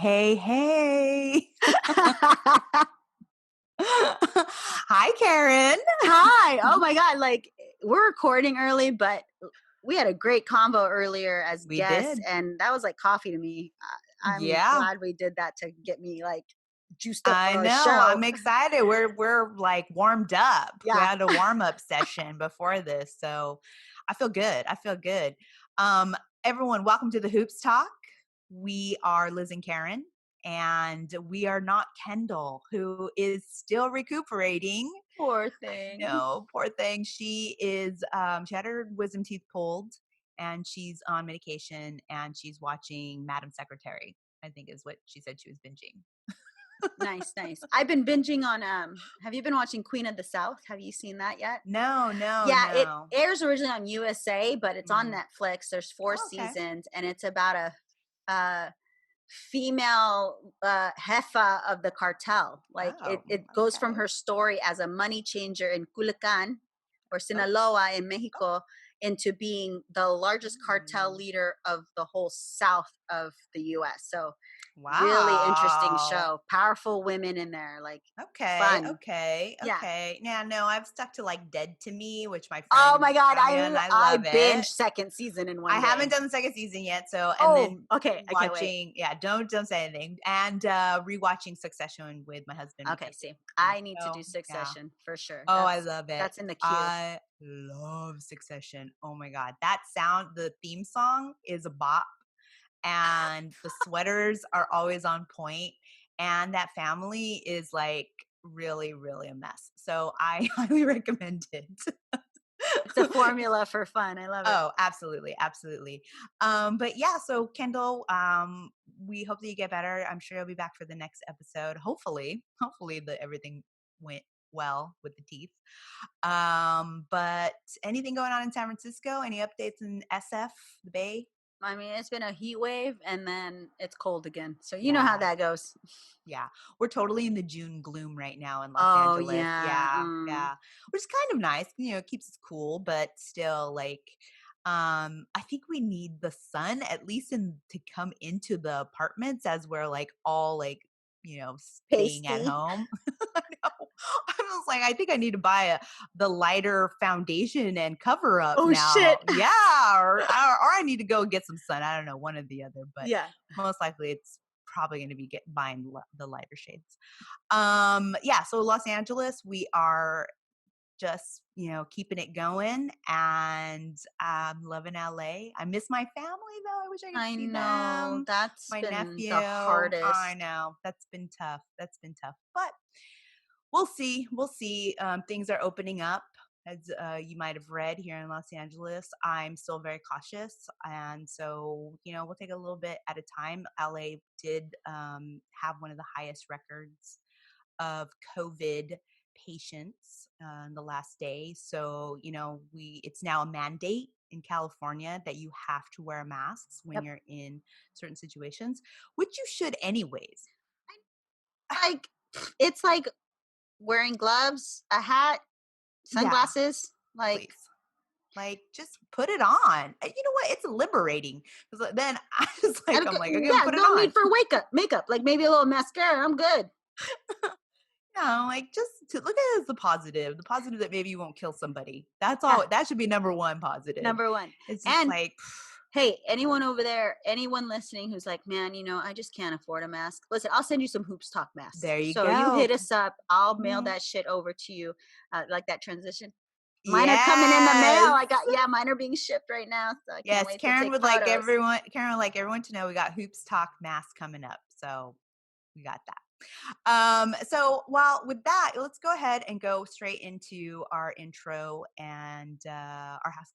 Hey. Hi, Karen. Hi. Oh my God. We're recording early, but we had a great convo earlier as We guests, did. and that was like coffee to me. I'm Yeah, glad we did that to get me juiced up I for our know. show. I'm excited. We're like warmed up. We Yeah. had a warm-up session before this, so I feel good. Um, Everyone, welcome to the Hoops Talk. We are Liz and Karen, and we are not Kendall, who is still recuperating. Poor thing. No, poor thing. She had her wisdom teeth pulled and she's on medication and she's watching Madam Secretary, I think is what she said she was binging. Nice. I've been binging on have you been watching Queen of the South? Have you seen that yet? No. Yeah, it airs originally on USA, but it's on Mhm. Netflix. There's 4 Oh, okay. seasons, and it's about a female jefa of the cartel. Oh, It goes from okay. her story as a money changer in Culiacan or Oh, Sinaloa in Mexico into being the largest cartel mm. leader of the whole south of the US. So really interesting Wow. show. Powerful women in there, fun. Yeah. Okay. Yeah, no, I've stuck to like Dead to Me, which my Oh friends my God, got me on. I I love it. binged second season in I one haven't day. done the second season yet, so and Oh, then okay. I can't wait. watching, yeah, don't say anything. And rewatching Succession with my husband Okay, because see, I need to so do yeah. Succession for sure. Oh, I love it. That's in the queue. I love Succession. Oh my God. The theme song is a bop and the sweaters are always on point and that family is like really, really a mess. So I highly recommend it. It's a formula for fun. I love it. Oh, absolutely. But yeah, so Kendall, we hope that you get better. I'm sure you'll be back for the next episode. Hopefully that everything went well with the teeth. But anything going on in San Francisco? Any updates in SF, the Bay? I mean, it's been a heat wave and then it's cold again. So you know how Yeah, that goes. yeah. We're totally in the June gloom right now in Los Oh Angeles. yeah. Yeah. Which is kind of nice. It keeps us cool, but still like I think we need the sun at least to come into the apartments as we're like all like, staying at Pasty. home. I know. I was like, I think I need to buy the lighter foundation and cover up Oh now. shit. Yeah, or I need to go get some sun. I don't know, one or the other, but Yeah. most likely it's probably going to be buying the lighter shades. Yeah, so Los Angeles, we are just keeping it going, and I'm loving LA. I miss my family though. I wish I could I see know. them. That's My been nephew. the I hardest. know that's been tough, but we'll see. Things are opening up, as you might have read here in Los Angeles. I'm still very cautious, and so we'll take a little bit at a time. LA did have one of the highest records of COVID patients in the last day. So it's now a mandate in California that you have to wear masks when Yep. you're in certain situations, which you should anyways. Like it's like wearing gloves, a hat, Yeah, sunglasses. please. Like, just put it on. And you know what? It's liberating. Because then I'm like, I'm gonna put it No on. need for makeup. Like maybe a little mascara. I'm good. Like just to look at it as the positive that maybe you won't kill somebody. That's Yeah. all. That should be number one positive. Number one. It's just And like, hey, anyone over there, anyone listening who's like, man, I just can't afford a mask. Listen, I'll send you some Hoops Talk masks. there you So you go. hit us up. I'll mail Mhm. that shit over to you. Like that transition. Mine are coming in the mail. Yes. mine are being shipped right now. So I can't Yes. wait to take photos. Karen would like everyone to know we got Hoops Talk masks coming up. So we got that. So while with that, let's go ahead and go straight into our intro and our house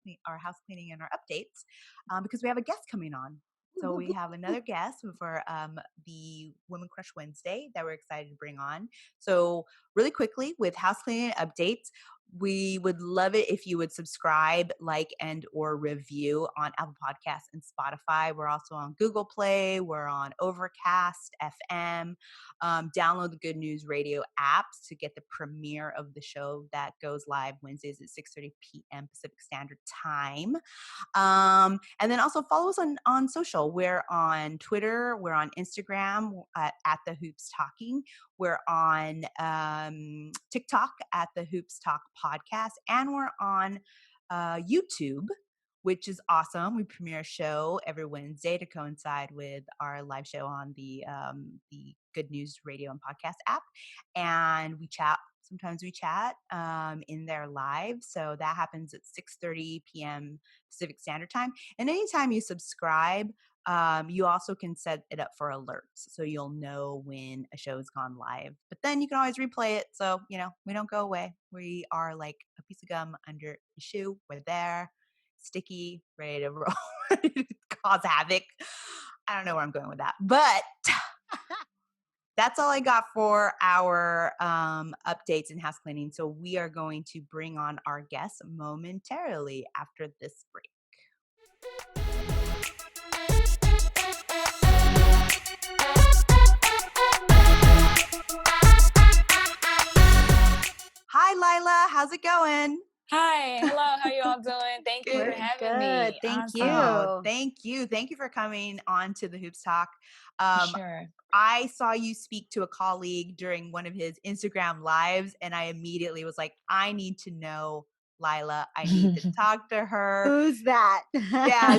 cleaning and our updates, because we have a guest coming on. So we have another guest for the Women Crush Wednesday that we're excited to bring on. So really quickly with house cleaning updates, We would love it if you would subscribe, like, and or review on Apple Podcasts and Spotify. We're also on Google Play. We're on Overcast FM. Download the Good News Radio apps to get the premiere of the show that goes live Wednesdays at 6:30 p.m. Pacific Standard Time. And then also follow us on social. We're on Twitter. We're on Instagram at the Hoops Talking. We're on TikTok at the Hoops Talk Podcast. And we're on YouTube, which is awesome. We premiere a show every Wednesday to coincide with our live show on the Good News Radio and Podcast app. And we chat. Sometimes we chat in there live. So that happens at 6:30 p.m. Pacific Standard Time. And anytime you subscribe, you also can set it up for alerts. So you'll know when a show has gone live. But then you can always replay it. So, we don't go away. We are like a piece of gum under your shoe. We're there, sticky, ready to roll, ready to cause havoc. I don't know where I'm going with that. But that's all I got for our updates and house cleaning. So we are going to bring on our guests momentarily after this break. Hi, Lila. How's it going? Hi, hello, how you all doing? Thank you for Good, having me. Thank Awesome. Oh, you. thank you. Thank you for coming on to the Hoops Talk. For sure. I saw you speak to a colleague during one of his Instagram lives, and I immediately was like, I need to know Lila. I need to talk to her. Who's that? Yeah,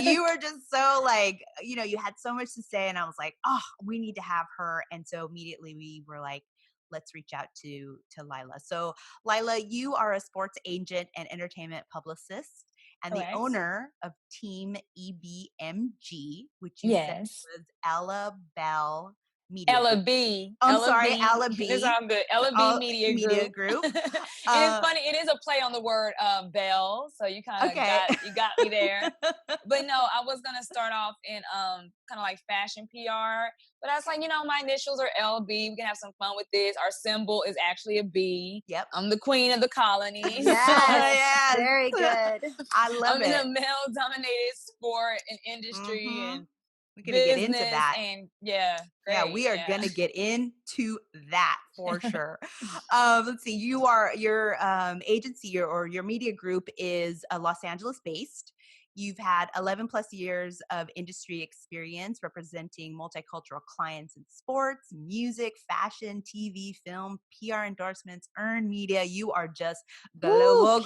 you were just so like, you had so much to say, and I was like, oh, we need to have her. And so immediately we were like, let's reach out to Lila. So Lila, you are a sports agent and entertainment publicist and the Correct. owner of TeamEBMG, which you said Yes. was Ella Bell Media Ella Group. B. I'm Ella sorry, B. Ella B. It's all good. Ella B Media Group. Group. And it's funny, it is a play on the word Bell. So you kind of Okay. got me there. But no, I was gonna start off in kind of like fashion PR. But I was like, my initials are LB. We can have some fun with this. Our symbol is actually a B. Yep. I'm the queen of the colony. Yes. Very good. I love I'm it. in a male-dominated sport and industry and we're gonna get into business that. and yeah, great. Yeah, we are gonna get into that for sure. Let's see. Your agency or your media group is Los Angeles based. You've had 11 plus years of industry experience representing multicultural clients in sports, music, fashion, TV, film, PR endorsements, earned media. You are just global.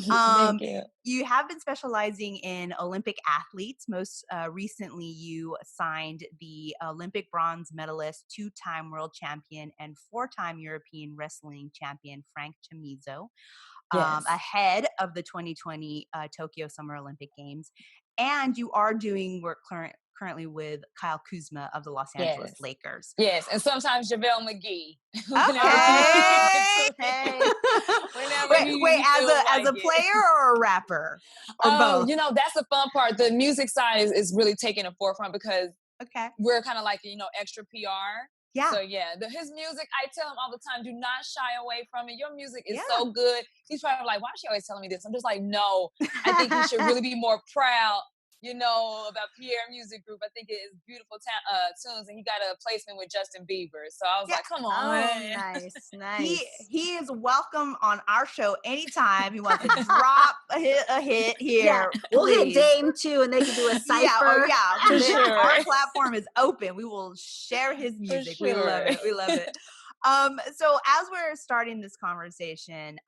Thank you. You have been specializing in Olympic athletes. Most recently, you signed the Olympic bronze medalist, two-time world champion, and four-time European wrestling champion, Frank Chamizo. Yes. Ahead of the 2020 Tokyo Summer Olympic Games. And you are doing work currently with Kyle Kuzma of the Los Angeles Lakers. Yes, and sometimes JaVale McGee. Okay. Wait, as a player or a rapper? Or both? That's the fun part. The music side is really taking the forefront because we're kind of like, extra PR. Yeah. So yeah, his music, I tell him all the time, do not shy away from it. Your music is so good. He's probably like, why is she always telling me this? I'm just like, no, I think he should really be more proud, about Pierre Music Group. I think it is beautiful tunes, and he got a placement with Justin Bieber. So I was like, come on. Oh, nice. He is welcome on our show anytime he wants to drop a hit here. Yeah, we'll hit Dame too, and they can do a cipher. For sure. Our platform is open. We will share his music. We love it. We love it. So as we're starting this conversation,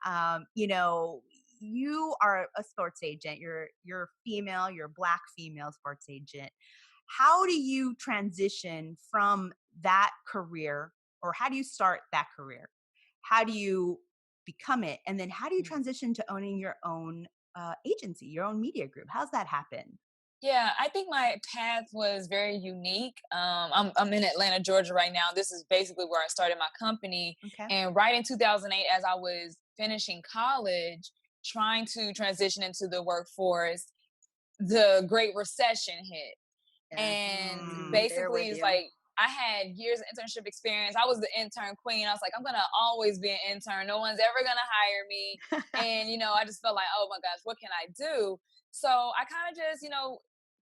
you are a sports agent. You're female. You're a Black female sports agent. How do you transition from that career, or how do you start that career? How do you become it, and then how do you transition to owning your own agency, your own media group? How's that happen? Yeah, I think my path was very unique. I'm in Atlanta, Georgia right now. This is basically where I started my company. Okay. And right in 2008, as I was finishing college, trying to transition into the workforce, the Great Recession hit. And basically it's like, I had years of internship experience. I was the intern queen. I was like, I'm going to always be an intern. No one's ever going to hire me. And, I just felt like, oh my gosh, what can I do? So I kind of just,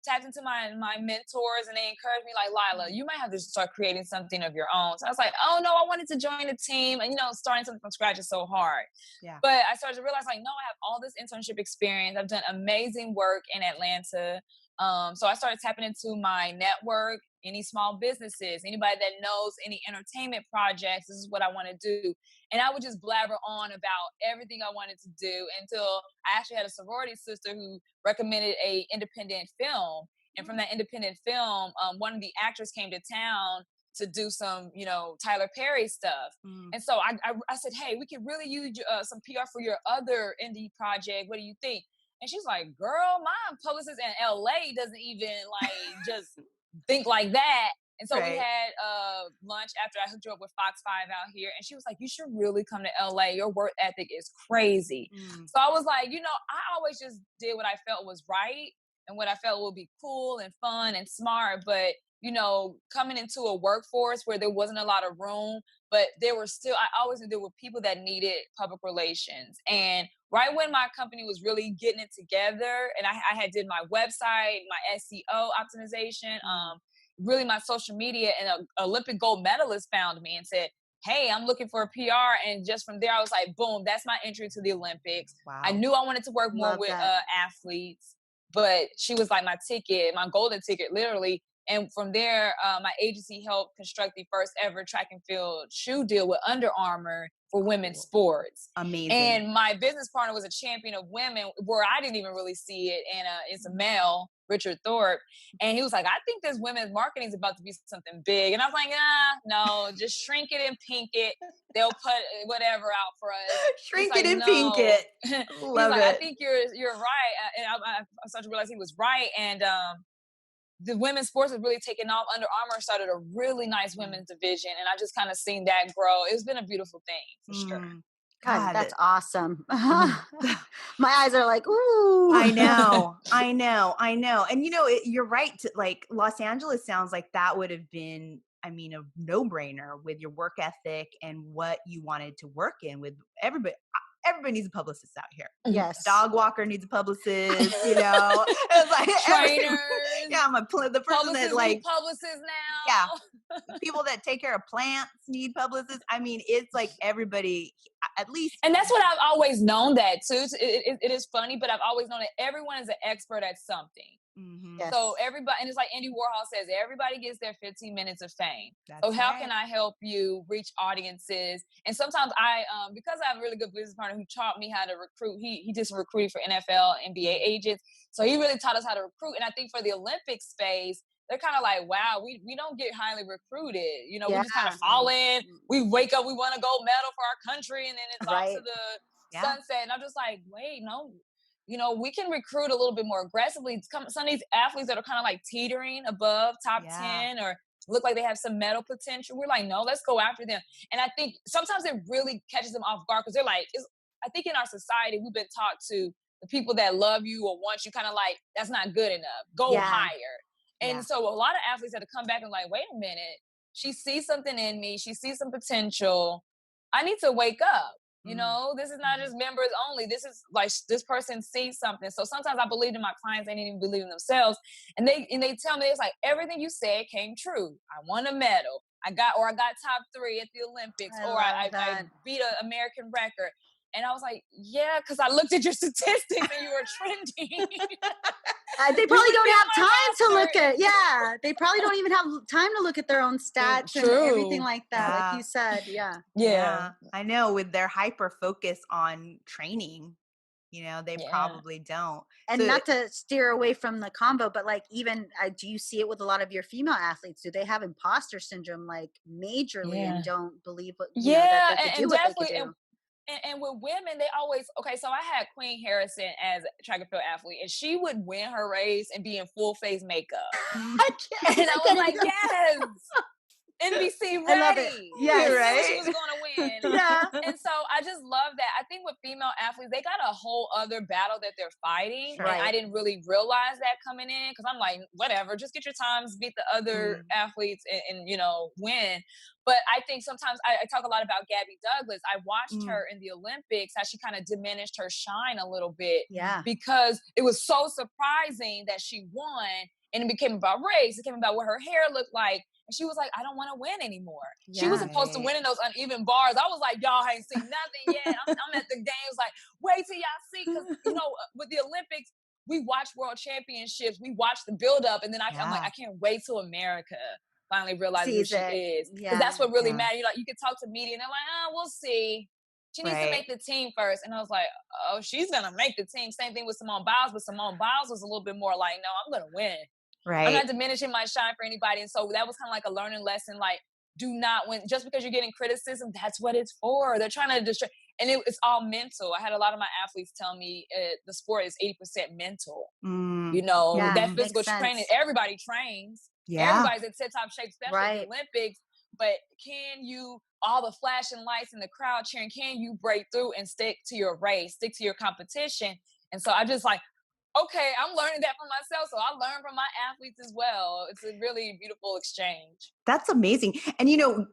tapped into my mentors, and they encouraged me like, Lila, you might have to start creating something of your own. So I was like, oh no, I wanted to join a team, and starting something from scratch is so hard. Yeah. But I started to realize like, no, I have all this internship experience. I've done amazing work in Atlanta. So I started tapping into my network, any small businesses, anybody that knows any entertainment projects. This is what I want to do. And I would just blabber on about everything I wanted to do until I actually had a sorority sister who recommended a independent film. And from that independent film, one of the actors came to town to do some, Tyler Perry stuff. And so I said, hey, we could really use some PR for your other indie project. What do you think? And she's like, girl, my publicist in LA doesn't even just think like that. And so we had lunch after I hooked her up with Fox 5 out here. And she was like, you should really come to LA. Your work ethic is crazy. So I was like, I always just did what I felt was right and what I felt would be cool and fun and smart. But, coming into a workforce where there wasn't a lot of room, but I always knew there were people that needed public relations. And right when my company was really getting it together, and I had did my website, my SEO optimization, really my social media, and an Olympic gold medalist found me and said, hey, I'm looking for a PR. And just from there, I was like, boom, that's my entry to the Olympics. Wow. I knew I wanted to work more with athletes, but she was like my ticket, my golden ticket, literally. And from there, my agency helped construct the first ever track and field shoe deal with Under Armour for women's sports. Amazing. And my business partner was a champion of women where I didn't even really see it. And it's a male, Richard Thorpe. And he was like, I think this women's marketing is about to be something big. And I was like, no, just shrink it and pink it. They'll put whatever out for us. Shrink it and pink it. Love it. I think you're right. And I started to realize he was right. And the women's sports has really taken off. Under Armour started a really nice women's division, and I just kind of seen that grow. It's been a beautiful thing, for sure. God, that's awesome. My eyes are like, ooh. I know. And you're right. Los Angeles sounds like that would have been, a no-brainer with your work ethic and what you wanted to work in with everybody. Everybody needs a publicist out here. Yes. Dog walker needs a publicist, It's like trainers. The person that publicists now. Yeah. People that take care of plants need publicists. It's like everybody, at least. And that's what I've always known that too. It is funny, but I've always known that everyone is an expert at something. Yes. So everybody, and it's like Andy Warhol says, everybody gets their 15 minutes of fame. So how can I help you reach audiences? And sometimes because I have a really good business partner who taught me how to recruit. He did some recruiting for NFL, NBA agents. So he really taught us how to recruit. And I think for the Olympic space, they're kind of like, wow, we don't get highly recruited. We just kind of fall in. We wake up, we want a gold medal for our country, and then it's off to the sunset. And I'm just like, wait, no. We can recruit a little bit more aggressively. Some of these athletes that are kind of like teetering above top 10 or look like they have some medal potential. We're like, no, let's go after them. And I think sometimes it really catches them off guard because they're like, I think in our society, we've been taught to the people that love you or want you kind of like, that's not good enough. Go higher. And so a lot of athletes had to come back and like, wait a minute. She sees something in me. She sees some potential. I need to wake up. This is not just members only. This is like this person sees something. So sometimes I believe in my clients, they didn't even believe in themselves. And they tell me, it's like everything you said came true. I won a medal. I got top 3 at the Olympics, I beat an American record. And I was like, yeah, because I looked at your statistics and you were trending. They probably don't have time to look at, they probably don't even have time to look at their own stats and everything like that, like you said, Yeah, I know, with their hyper focus on training, they probably don't. And not to steer away from the convo, but like even, do you see it with a lot of your female athletes? Do they have imposter syndrome like majorly and don't believe what, that they could do what they could do? And with women, they always, so I had Queen Harrison as a track and field athlete, and she would win her race and be in full face makeup. And I was like, yes. NBC I love it. ready. Yes. We knew she Right? was going to win. Yeah. And so I just love that. I think with female athletes, they got a whole other battle that they're fighting. Sure. And I Right. didn't really realize that coming in because I'm like, whatever, just get your times, beat the other athletes and, you know, win. But I think sometimes I talk a lot about Gabby Douglas. I watched her in the Olympics, how she kind of diminished her shine a little bit. Yeah. Because it was so surprising that she won. And it became about race. It became about what her hair looked like. And she was like, I don't want to win anymore. Yeah. She was supposed to win in those uneven bars. I was like, y'all ain't seen nothing yet. I'm at the games like, wait till y'all see. Because, you know, with the Olympics, we watch world championships. We watch the buildup. And then I'm like, I can't wait till America finally realizes who she is. Because that's what really matters. You can talk to media and they're like, we'll see. She needs to make the team first. And I was like, oh, she's going to make the team. Same thing with Simone Biles. But Simone Biles was a little bit more like, no, I'm going to win. Right. I'm not diminishing my shine for anybody. And so that was kind of like a learning lesson. Like, do not win. Just because you're getting criticism, that's what it's for. They're trying to destroy. And it's all mental. I had a lot of my athletes tell me the sport is 80% mental. You know, that physical training, everybody trains. Yeah. Everybody's in tip-top shape, especially at the Olympics. But can you, all the flashing lights and the crowd cheering, can you break through and stick to your race, stick to your competition? And so I just like, okay, I'm learning that from myself. So I learn from my athletes as well. It's a really beautiful exchange. That's amazing. And, you know,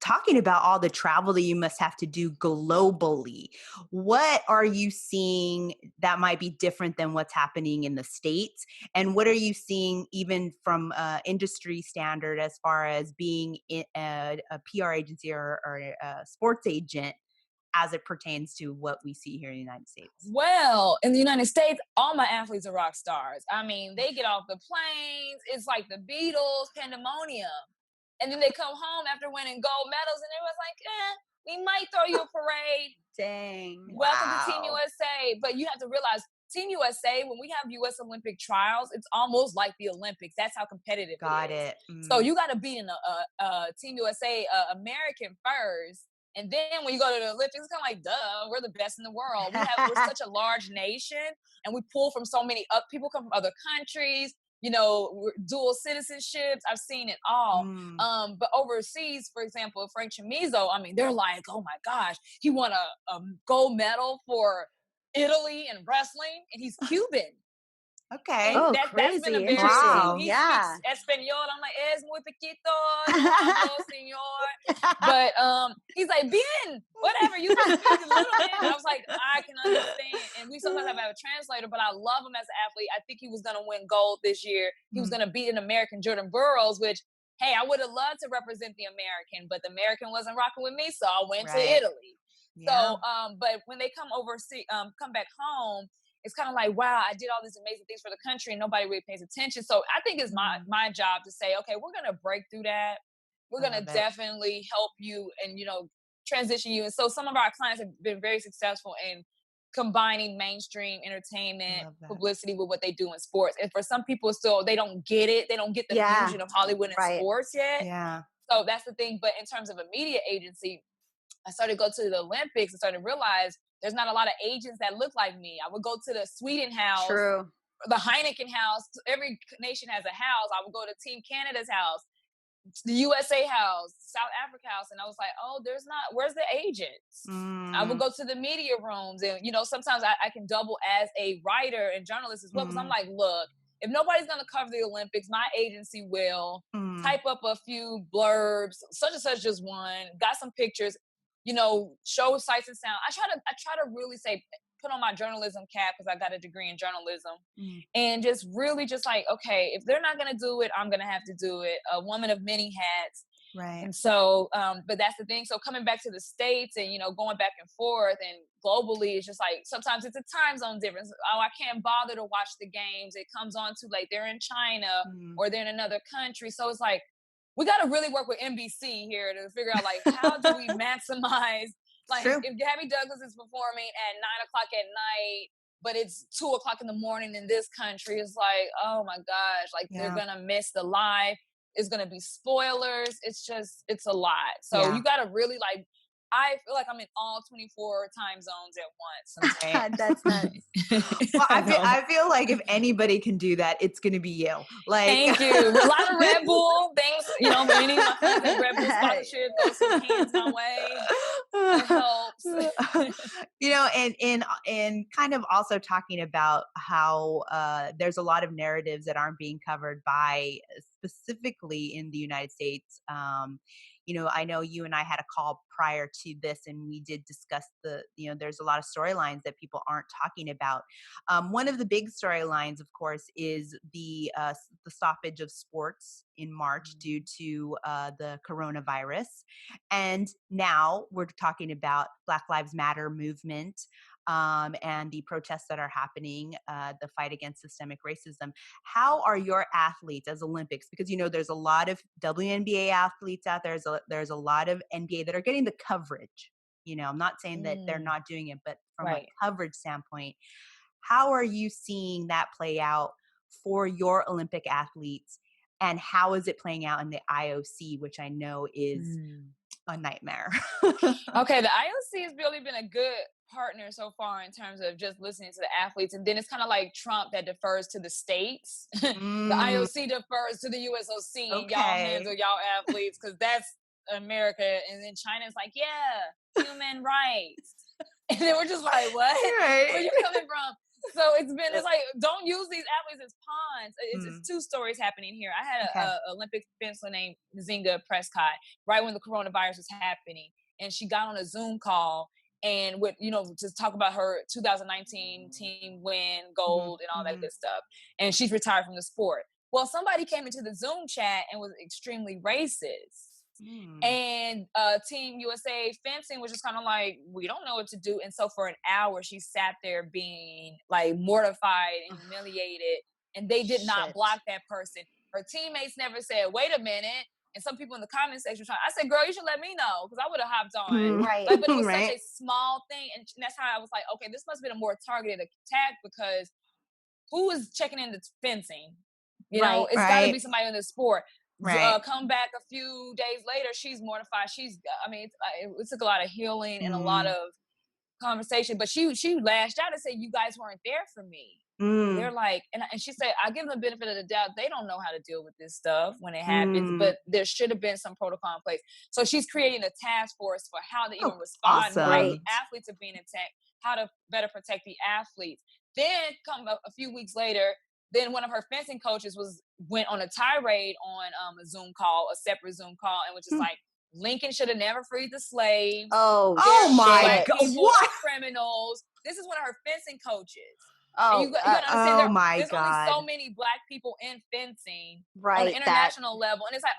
talking about all the travel that you must have to do globally, what are you seeing that might be different than what's happening in the States? And what are you seeing even from industry standard as far as being a PR agency or a sports agent as it pertains to what we see here in the United States? Well, in the United States, all my athletes are rock stars. I mean, they get off the planes. It's like the Beatles, pandemonium. And then they come home after winning gold medals and everyone's like, we might throw you a parade. Dang. Welcome to Team USA. But you have to realize, Team USA, when we have U.S. Olympic trials, it's almost like the Olympics. That's how competitive Got it is. it. So you got to be in a Team USA American first. And then when you go to the Olympics, it's kind of like, duh, we're the best in the world. We're such a large nation, and we pull from so many people come from other countries. You know, dual citizenships. I've seen it all. But overseas, for example, Frank Chamizo, I mean, they're like, oh my gosh, he won a gold medal for Italy in wrestling, and he's Cuban. Okay. And that's been a very he speaks Espanol. I'm like, es muy poquito, no hablo, señor. But he's like, bien, whatever, you can speak a little bit. I was like, I can understand. And we sometimes have a translator, but I love him as an athlete. I think he was gonna win gold this year. He was gonna beat an American, Jordan Burroughs, which, hey, I would have loved to represent the American, but the American wasn't rocking with me, so I went to Italy. So but when they come overseas, come back home, it's kind of like, wow, I did all these amazing things for the country and nobody really pays attention. So I think it's my job to say, okay, we're going to break through that. We're going to definitely help you and, you know, transition you. And so some of our clients have been very successful in combining mainstream entertainment, publicity with what they do in sports. And for some people still, they don't get it. They don't get the fusion of Hollywood and sports yet. Yeah. So that's the thing. But in terms of a media agency, I started to go to the Olympics and started to realize there's not a lot of agents that look like me. I would go to the Sweden house, the Heineken house. Every nation has a house. I would go to Team Canada's house, the USA house, South Africa house. And I was like, oh, where's the agents? I would go to the media rooms. And, you know, sometimes I can double as a writer and journalist as well. Because I'm like, look, if nobody's going to cover the Olympics, my agency will type up a few blurbs, such and such just won, got some pictures, you know, show sights and sound. I try to really say, put on my journalism cap because I got a degree in journalism and just really just like, okay, if they're not going to do it, I'm going to have to do it. A woman of many hats. Right. And so, but that's the thing. So coming back to the States and, you know, going back and forth and globally, it's just like, sometimes it's a time zone difference. Oh, I can't bother to watch the games. It comes on too late. They're in China or they're in another country. So it's like, we got to really work with NBC here to figure out, like, how do we maximize, like, if Gabby Douglas is performing at 9:00 at night, but it's 2:00 in the morning in this country, it's like, oh my gosh, like they're going to miss the live. It's going to be spoilers. It's a lot. So you got to really like I feel like I'm in all 24 time zones at once sometimes. That's nuts. Well, I feel like if anybody can do that, it's going to be you. Like, thank you. A lot of Red Bull things, any of my friends have Red Bull sponsorship, throw some cans my way. It helps. And kind of also talking about how there's a lot of narratives that aren't being covered by specifically in the United States. I know you and I had a call prior to this, and we did discuss there's a lot of storylines that people aren't talking about. One of the big storylines, of course, is the stoppage of sports in March due to the coronavirus. And now we're talking about Black Lives Matter movement and the protests that are happening, the fight against systemic racism. How are your athletes as Olympics? Because, there's a lot of WNBA athletes out there. There's a lot of NBA that are getting the coverage. I'm not saying that they're not doing it, but from a coverage standpoint, how are you seeing that play out for your Olympic athletes? And how is it playing out in the IOC, which I know is a nightmare? Okay, the IOC has really been a good partner so far in terms of just listening to the athletes. And then it's kind of like Trump that defers to the states. The IOC defers to the USOC and y'all handle y'all athletes because that's America. And then China's like, yeah, human rights. And then we're just like, what? Where you coming from? So it's like, don't use these athletes as pawns. It's two stories happening here. I had an Olympic fencer named Zinga Prescott right when the coronavirus was happening. And she got on a Zoom call and to talk about her 2019 team win, gold, and all that good stuff. And she's retired from the sport. Well, somebody came into the Zoom chat and was extremely racist. And Team USA fencing was just kind of like, we don't know what to do. And so for an hour, she sat there being like mortified and humiliated. And they did not block that person. Her teammates never said, wait a minute. And some people in the comment section I said, girl, you should let me know because I would have hopped on. Right. But it was such a small thing. And that's how I was like, okay, this must have been a more targeted attack because who is checking into fencing? It's got to be somebody in the sport. Come back a few days later, she's mortified. It took a lot of healing and a lot of conversation, but she lashed out and said, you guys weren't there for me. They're like, and she said, I give them the benefit of the doubt. They don't know how to deal with this stuff when it happens, but there should have been some protocol in place. So she's creating a task force for how to even respond when athletes are being attacked, how to better protect the athletes. Then come a few weeks later, then one of her fencing coaches went on a tirade on a Zoom call, a separate Zoom call, and was just like, Lincoln should have never freed the slaves. Oh my God! What criminals? This is one of her fencing coaches. Oh, you gotta understand there's God. only so many Black people in fencing on the international level, and it's like,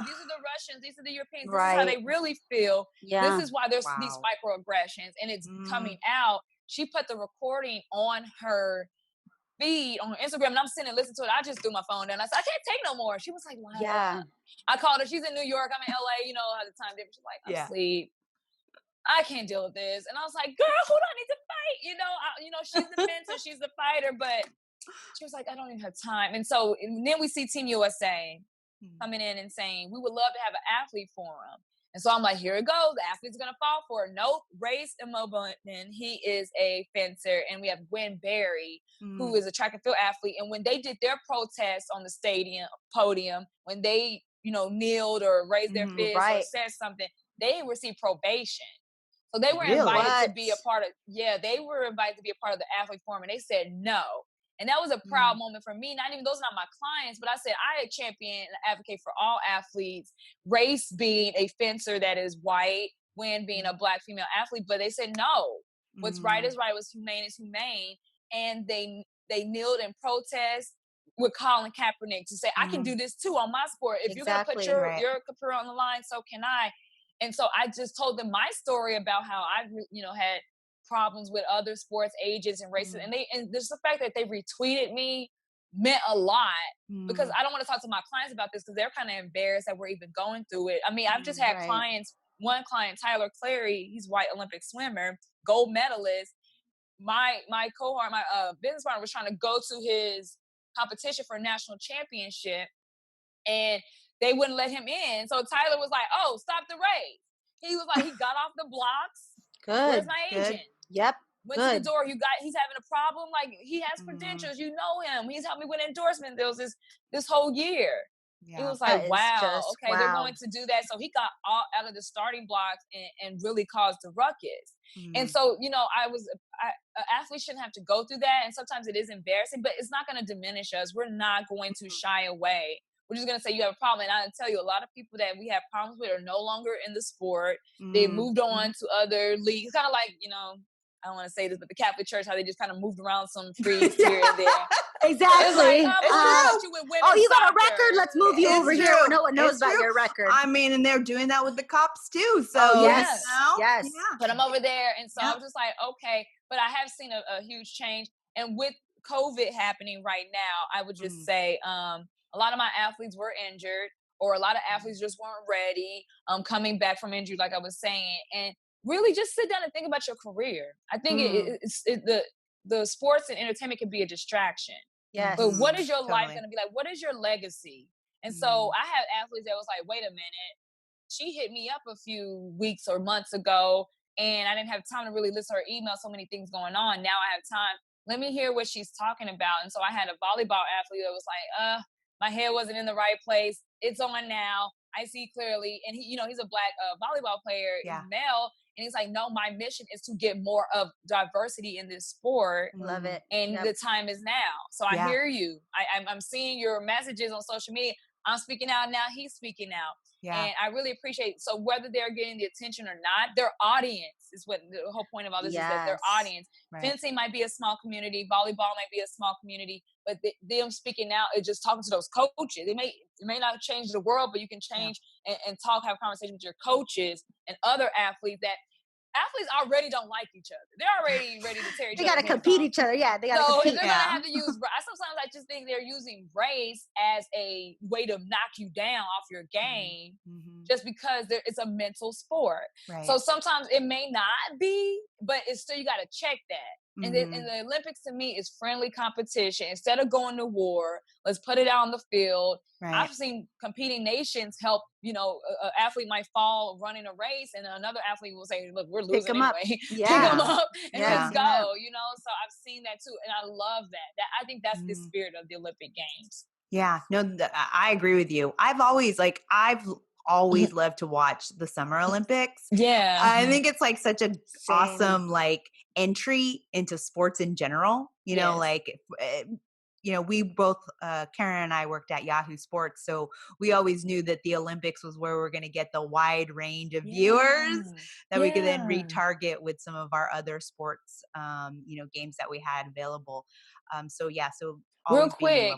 these are the Russians, these are the Europeans. This is how they really feel. This is why there's these microaggressions, and it's coming out. She put the recording on her feed on Instagram, and I'm sitting and listening to it. I just threw my phone down. I said, I can't take no more. She was like, wow. Yeah. I called her. She's in New York. I'm in LA. How the time difference. She's like, I'm asleep. I can't deal with this. And I was like, girl, who do I need to fight? She's the fencer, she's the fighter, but she was like, I don't even have time. And then we see Team USA coming in and saying, we would love to have an athlete forum. And so I'm like, here it goes. The athlete's going to fall for it. Nope. Race Immobility. He is a fencer. And we have Gwen Berry, who is a track and field athlete. And when they did their protest on the stadium podium, when they, kneeled or raised their fist or said something, they received probation. So they were invited to be a part of, they were invited to be a part of the athlete forum. And they said no. And that was a proud moment for me. Not even, those are not my clients, but I said, I champion and advocate for all athletes, race being a fencer that is white, Gwen being a Black female athlete, but they said, no, what's right is right, what's humane is humane. And they kneeled in protest with Colin Kaepernick to say, I can do this too on my sport. If you're going to put your career on the line, so can I. And so I just told them my story about how I, had problems with other sports agents and races, and just the fact that they retweeted me meant a lot because I don't want to talk to my clients about this because they're kind of embarrassed that we're even going through it. I mean, I've just had clients. One client, Tyler Clary, he's white Olympic swimmer, gold medalist. My cohort, my business partner was trying to go to his competition for a national championship, and they wouldn't let him in. So Tyler was like, "Oh, stop the race." He was like, he got off the blocks. Good. Where's my agent? Yep. Went to the door. He's having a problem. Like, he has credentials. You know him. He's helped me with endorsement deals this whole year. It was like, wow, okay, they're going to do that. So he got all out of the starting blocks and really caused the ruckus. And so, athletes shouldn't have to go through that. And sometimes it is embarrassing, but it's not going to diminish us. We're not going to shy away. We're just going to say you have a problem. And I'll tell you, a lot of people that we have problems with are no longer in the sport. They moved on to other leagues. Kind of like, I don't want to say this, but the Catholic Church, how they just kind of moved around some priests here and there. Exactly. Like, you got a record? Let's move you over here. No one knows about your record. I mean, and they're doing that with the cops too. So yes. Yeah. But I'm over there, and so I'm just like, okay. But I have seen a huge change, and with COVID happening right now, I would just say a lot of my athletes were injured, or a lot of athletes just weren't ready, coming back from injury, like I was saying, and really just sit down and think about your career. I think the sports and entertainment can be a distraction. Yes. But what is your life going to be like? What is your legacy? And so I have athletes that was like, wait a minute, she hit me up a few weeks or months ago, and I didn't have time to really listen to her email. So many things going on. Now I have time. Let me hear what she's talking about. And so I had a volleyball athlete that was like, my head wasn't in the right place. It's on now. I see clearly. And he's a black volleyball player, he's male. And he's like, no, my mission is to get more of diversity in this sport. Love it. And the time is now. So I hear you. I'm seeing your messages on social media. I'm speaking out now. He's speaking out. Yeah. And I really appreciate, so whether they're getting the attention or not, their audience is what the whole point of all this is, that their audience. Right. Fencing might be a small community, volleyball might be a small community, but them speaking out is just talking to those coaches. It may not change the world, but you can change and have conversations with your coaches and other athletes that athletes already don't like each other. They're already ready to tear each other. They got to compete each other. Yeah, they got to compete. So if they're going to have to use, sometimes I just think they're using race as a way to knock you down off your game, just because it's a mental sport. Right. So sometimes it may not be, but it's still, you got to check that. And then in the Olympics, to me, is friendly competition. Instead of going to war, let's put it out on the field. Right. I've seen competing nations help, an athlete might fall running a race, and another athlete will say, look, we're losing anyway. Pick them up and let's go, So I've seen that too. And I love that. I think that's the spirit of the Olympic Games. Yeah, no, I agree with you. I've always loved to watch the Summer Olympics. Yeah. I think it's like such a awesome, entry into sports in general, we both, Karen and I worked at Yahoo Sports. So we always knew that the Olympics was where we're going to get the wide range of viewers that we could then retarget with some of our other sports, games that we had available. So real quick,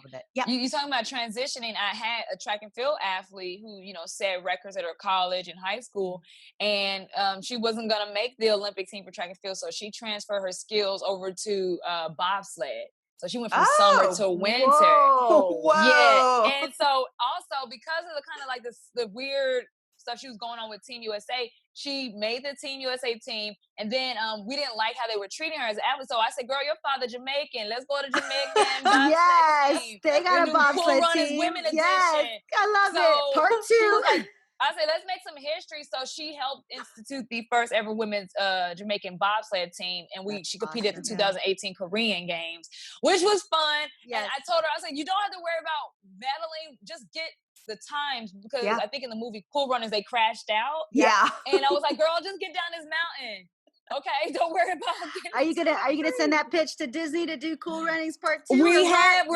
you talking about transitioning. I had a track and field athlete who, set records at her college and high school, and she wasn't going to make the Olympic team for track and field. So she transferred her skills over to bobsled. So she went from summer to winter. Whoa. Yeah. And so also because of the kind of the weird stuff she was going on with Team USA, she made the Team USA team. And then we didn't like how they were treating her as an athlete. So I said, girl, your father Jamaican. Let's go to Jamaican bobsled team. They got a bobsled team. Women edition. I love it. Part 2. I said, let's make some history. So she helped institute the first ever women's Jamaican bobsled team. And she competed at the 2018 Korean Games, which was fun. Yes. And I told her, I said, you don't have to worry about medaling. Just get the times, because I think in the movie Cool Runnings, they crashed out. Yeah. And I was like, girl, just get down this mountain. Okay, don't worry about it. Are you gonna send that pitch to Disney to do Cool Runnings Part 2? We're in the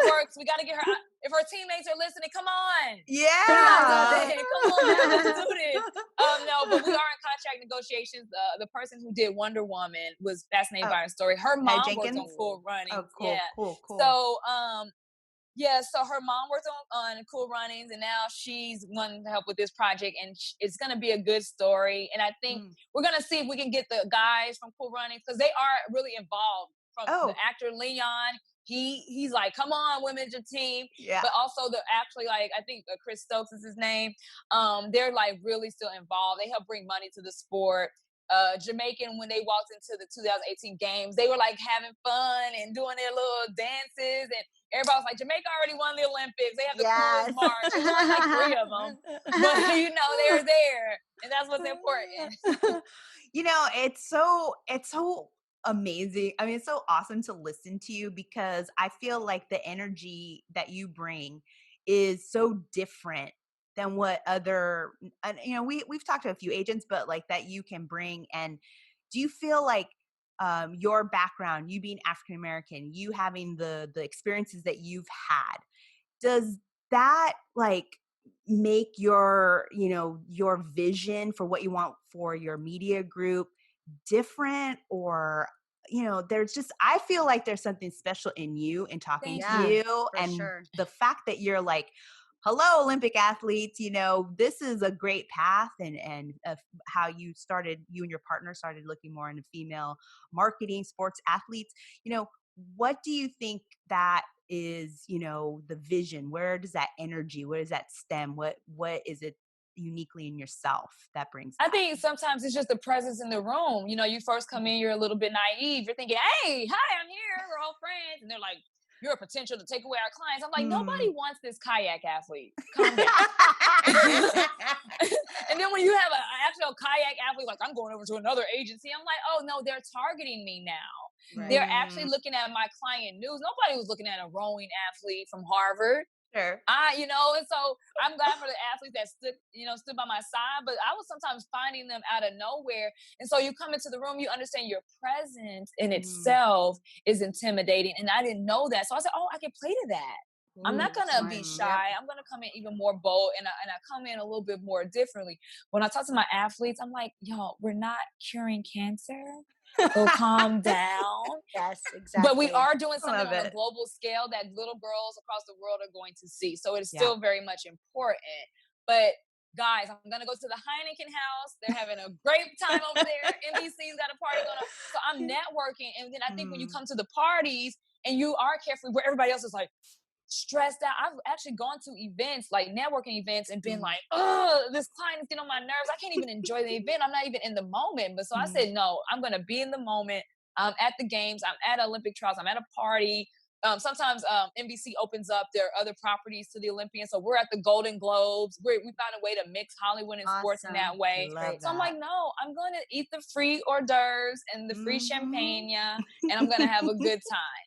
works. We got to get her. If her teammates are listening, come on. Yeah, come on, let's do this. No, but we are in contract negotiations. The person who did Wonder Woman was fascinated by her story. Her mom worked on Cool Runnings. Oh, cool, cool. So, so her mom worked on Cool Runnings, and now she's wanting to help with this project, and it's going to be a good story. And I think we're going to see if we can get the guys from Cool Runnings, because they are really involved. From the actor Leon, he's like, come on, women's team. Yeah. But also I think Chris Stokes is his name. They're really still involved. They help bring money to the sport. Jamaican, when they walked into the 2018 Games, they were having fun and doing their little dances, and everybody was like, Jamaica already won the Olympics. They have the coolest march. It was only like 3 of them. But, you know, they were there. And that's what's important. You know, it's so amazing. I mean, it's so awesome to listen to you because I feel like the energy that you bring is so different than what other, and, you know, we've talked to a few agents, but like that you can bring. And do you feel like your background, you being African American, you having the experiences that you've had, does that like make your, you know, your vision for what you want for your media group different? Or, you know, there's just, I feel like there's something special in you and talking to you, and the fact that you're like, hello, Olympic athletes, you know, this is a great path. And how you and your partner started looking more into female marketing, sports athletes, you know, what do you think that is, you know, the vision? Where does that energy, where does that stem? What is it uniquely in yourself that brings that? I think sometimes it's just the presence in the room. You know, you first come in, you're a little bit naive. You're thinking, hey, hi, I'm here. We're all friends. And they're like, you're a potential to take away our clients. I'm like, nobody wants this kayak athlete. Calm down. And then when you have an actual kayak athlete, like, I'm going over to another agency, I'm like, oh, no, they're targeting me now. They're actually looking at my client news. Nobody was looking at a rowing athlete from Harvard. Sure. You know, and so I'm glad for the athletes that stood by my side, but I was sometimes finding them out of nowhere. And so you come into the room, you understand your presence in itself is intimidating. And I didn't know that. So I said, oh, I can play to that. I'm not going to be shy. I'm going to come in even more bold, and I come in a little bit more differently. When I talk to my athletes, I'm like, yo, we're not curing cancer. So calm down. Yes, exactly. But we are doing something on a global scale that little girls across the world are going to see. So it is still very much important. But guys, I'm going to go to the Heineken house. They're having a great time over there. NBC's got a party going on. So I'm networking. And then I think when you come to the parties and you are carefree, where everybody else is like, stressed out. I've actually gone to events, like networking events, and been like, oh, this client is getting on my nerves. I can't even enjoy the event. I'm not even in the moment. But so I said, no, I'm going to be in the moment. I'm at the games. I'm at Olympic trials. I'm at a party. Sometimes NBC opens up their other properties to the Olympians. So we're at the Golden Globes. We found a way to mix Hollywood and sports in that way. So I'm like, no, I'm going to eat the free hors d'oeuvres and the free champagne, and I'm going to have a good time.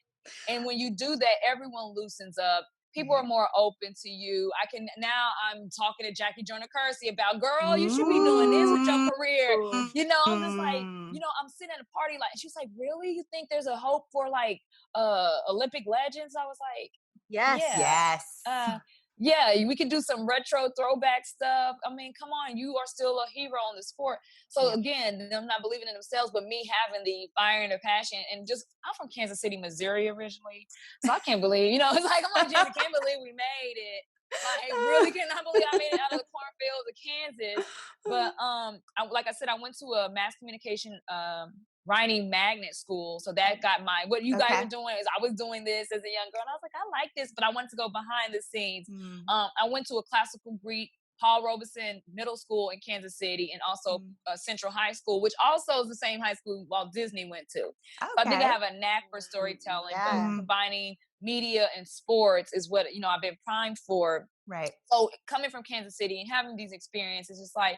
And when you do that, everyone loosens up. People are more open to you. I'm talking to Jackie Joyner Kersey about, girl, you should be doing this with your career. You know, I'm just like, you know, I'm sitting at a party, like, she's like, really? You think there's a hope for like Olympic legends? I was like, yes. Yeah, we can do some retro throwback stuff. I mean, come on, you are still a hero in the sport. So again, them not believing in themselves, but me having the fire and the passion. And just, I'm from Kansas City, Missouri originally. So I can't believe, you know, it's like, I'm like, Jim, I can't believe we made it. Like, I really cannot believe I made it out of the cornfields of Kansas. But like I said, I went to a mass communication writing magnet school. So that got what you guys are doing is, I was doing this as a young girl, and I was like, I like this, but I wanted to go behind the scenes. I went to a classical Greek Paul Robeson Middle School in Kansas City, and also Central High School, which also is the same high school Walt Disney went to. So I think I have a knack for storytelling, but combining media and sports is what, you know, I've been primed for. Right. So coming from Kansas City and having these experiences, it's like,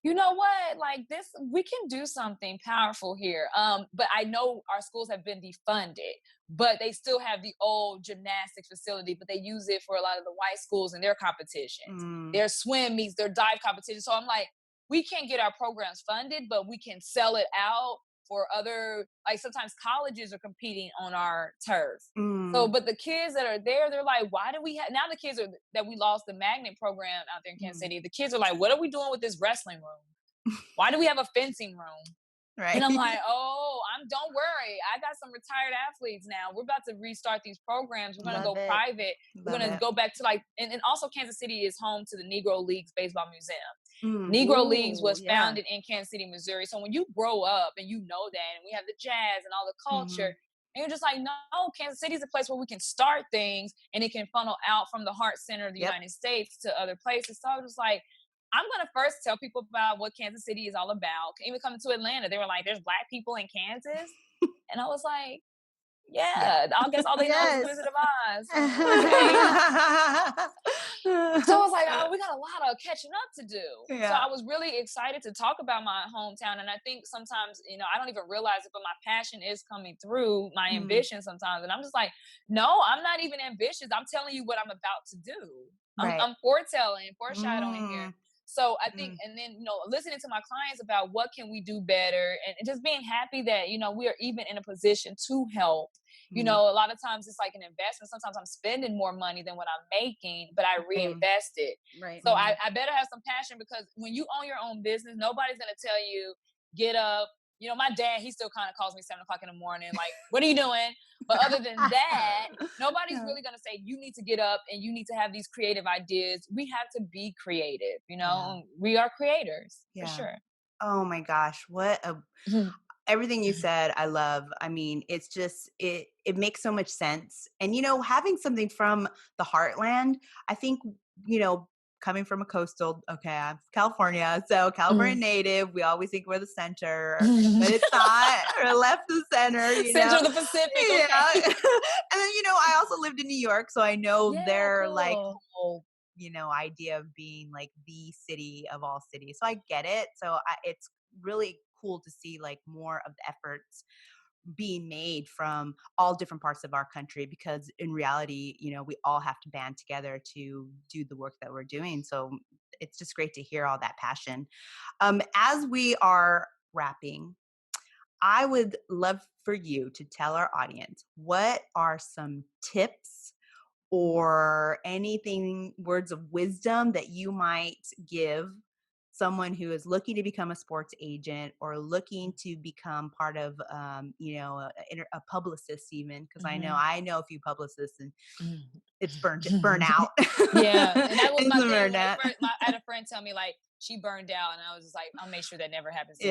you know what, like this, we can do something powerful here. But I know our schools have been defunded, but they still have the old gymnastics facility, but they use it for a lot of the white schools and their competitions, their swim meets, their dive competitions. So I'm like, we can't get our programs funded, but we can sell it out for other, like sometimes colleges are competing on our turf. So, but the kids that are there, they're like, why do we have, now the kids that we lost the magnet program out there in Kansas City, the kids are like, what are we doing with this wrestling room? Why do we have a fencing room? Right. And I'm like, don't worry. I got some retired athletes now. We're about to restart these programs. We're going to go private. We're going to go back to like, and also Kansas City is home to the Negro Leagues Baseball Museum. Negro Leagues was founded in Kansas City, Missouri. So when you grow up and you know that, and we have the jazz and all the culture, and you're just like, no, Kansas City is a place where we can start things and it can funnel out from the heart center of the United States to other places. So I was just like, I'm going to first tell people about what Kansas City is all about. Even coming to Atlanta, they were like, there's Black people in Kansas. And I was like, Yeah, I guess all they know is Wizard of Oz. So I was like, oh, we got a lot of catching up to do. Yeah. So I was really excited to talk about my hometown. And I think sometimes, I don't even realize it, but my passion is coming through my ambition sometimes. And I'm just like, no, I'm not even ambitious. I'm telling you what I'm about to do. Right. I'm foreshadowing here. So I think, and then, listening to my clients about what can we do better, and just being happy that, we are even in a position to help. A lot of times it's like an investment. Sometimes I'm spending more money than what I'm making, but I reinvest it. Right. So I better have some passion, because when you own your own business, nobody's going to tell you, get up. My dad, he still kind of calls me 7:00 in the morning, like, what are you doing? But other than that, nobody's really going to say, you need to get up and you need to have these creative ideas. We have to be creative, we are creators for sure. Oh my gosh. Everything you said, I love. I mean, it's just, it makes so much sense. And, having something from the heartland, I think, coming from a coastal, I'm California, so California native, we always think we're the center, but it's not. We're left of center, Center of the Pacific. Okay. Yeah. And then, I also lived in New York, so I know their like whole, idea of being like the city of all cities. So I get it. So it's really cool to see like more of the efforts being made from all different parts of our country, because in reality, we all have to band together to do the work that we're doing. So it's just great to hear all that passion. As we are wrapping, I would love for you to tell our audience, what are some tips or anything, words of wisdom that you might give someone who is looking to become a sports agent, or looking to become part of, a publicist even, because I know a few publicists, and it's burnout. Yeah, and that was my thing. Burnout. I had a friend tell me, like, she burned out, and I was just like, I'll make sure that never happens to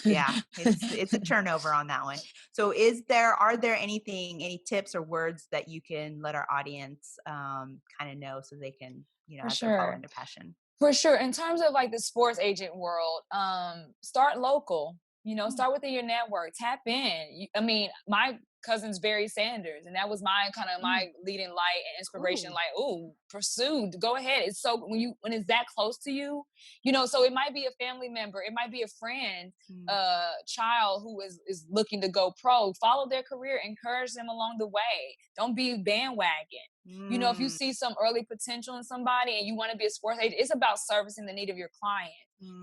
Yeah. It's a turnover on that one. So are there any tips or words that you can let our audience kind of know, so they can, as they're following their passion? For sure. In terms of like the sports agent world, start local, start within your network, tap in. My cousin's Barry Sanders, and that was my leading light and inspiration. Ooh. Like, pursue, go ahead. It's so, when it's that close to you, so it might be a family member, it might be a friend, child who is looking to go pro. Follow their career, encourage them along the way. Don't be bandwagon. If you see some early potential in somebody and you want to be a sports agent, it's about servicing the need of your client.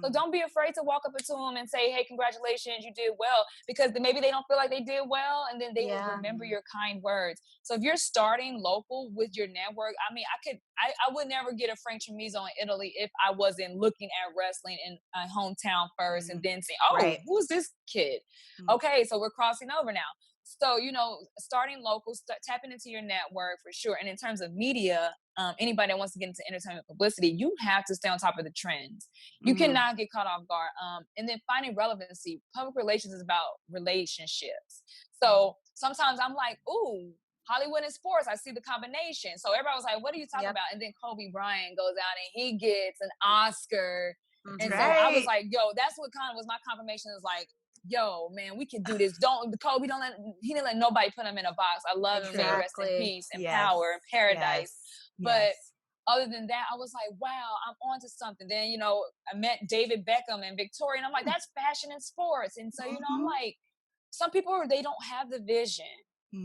So don't be afraid to walk up to them and say, hey, congratulations, you did well, because maybe they don't feel like they did well, and then they will remember your kind words. So if you're starting local with your network, I would never get a Frank Chamizo in Italy if I wasn't looking at wrestling in my hometown first, and then saying, who's this kid? Okay, so we're crossing over now. So, starting local, tapping into your network for sure. And in terms of media, anybody that wants to get into entertainment publicity, you have to stay on top of the trends. You cannot get caught off guard. And then finding relevancy. Public relations is about relationships. So sometimes I'm like, ooh, Hollywood and sports, I see the combination. So everybody was like, what are you talking about? And then Kobe Bryant goes out and he gets an Oscar. And so I was like, yo, that's what kind of was my confirmation, is like, yo, man, we can do this. Kobe he didn't let nobody put him in a box. I love him. May he rest in peace and power and paradise. But other than that, I was like, wow, I'm onto something. Then, I met David Beckham and Victoria, and I'm like, that's fashion and sports. And so, I'm like, some people, they don't have the vision,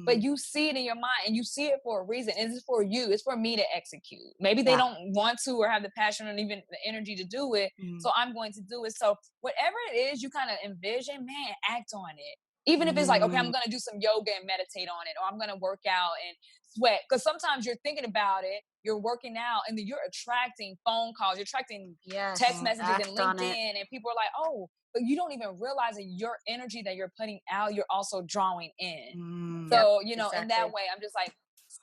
but you see it in your mind, and you see it for a reason. It's for you. It's for me to execute. Maybe they don't want to, or have the passion, or even the energy to do it. So I'm going to do it. So whatever it is you kind of envision, man, act on it. Even if it's like, okay, I'm going to do some yoga and meditate on it, or I'm going to work out and sweat. Because sometimes you're thinking about it, you're working out, and then you're attracting phone calls, you're attracting text messages and LinkedIn, and people are like, oh, but you don't even realize that your energy that you're putting out, you're also drawing in. So, in that way, I'm just like,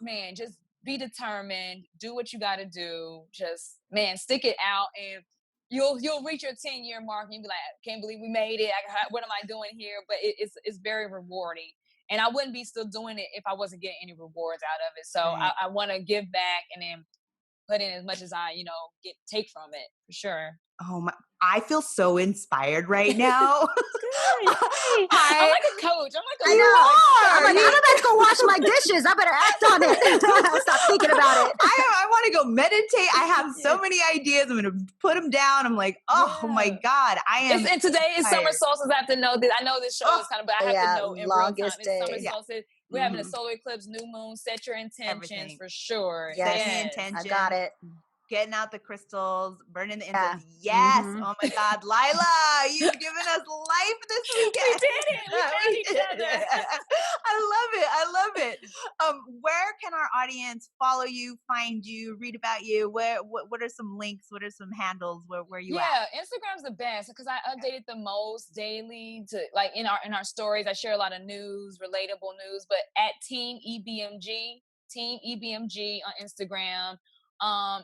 man, just be determined, do what you got to do. Just, man, stick it out, and you'll reach your 10-year mark, and you'll be like, I can't believe we made it. What am I doing here? But it's very rewarding. And I wouldn't be still doing it if I wasn't getting any rewards out of it. So I want to give back, and then put in as much as I, take from it, for sure. Oh my, I feel so inspired right now. I'm like a coach. I'm like a I know. I'm like, You- I'm about to go wash my dishes. I better act on it. Stop thinking about it. I want to go meditate. I have so many ideas. I'm going to put them down. I'm like, oh my God, I am. And today is summer inspired. solstice. I have to know this. I know this show is kind of, but I have to know in real time. Longest It's summer day. solstice. We're having a solar eclipse, new moon. Set your intentions Everything. for sure. Yes. Setting the intention. I got it. Getting out the crystals, burning the Yeah. incense. Yes. Oh my God, Lila, you've given us life this weekend. We did it. We found each other. I love it. Where can our audience follow you, find you, read about you? What are some links? What are some handles? Where you at? Yeah, Instagram's the best because I update it the most daily to like in our stories. I share a lot of news, relatable news, but at TeamEBMG on Instagram.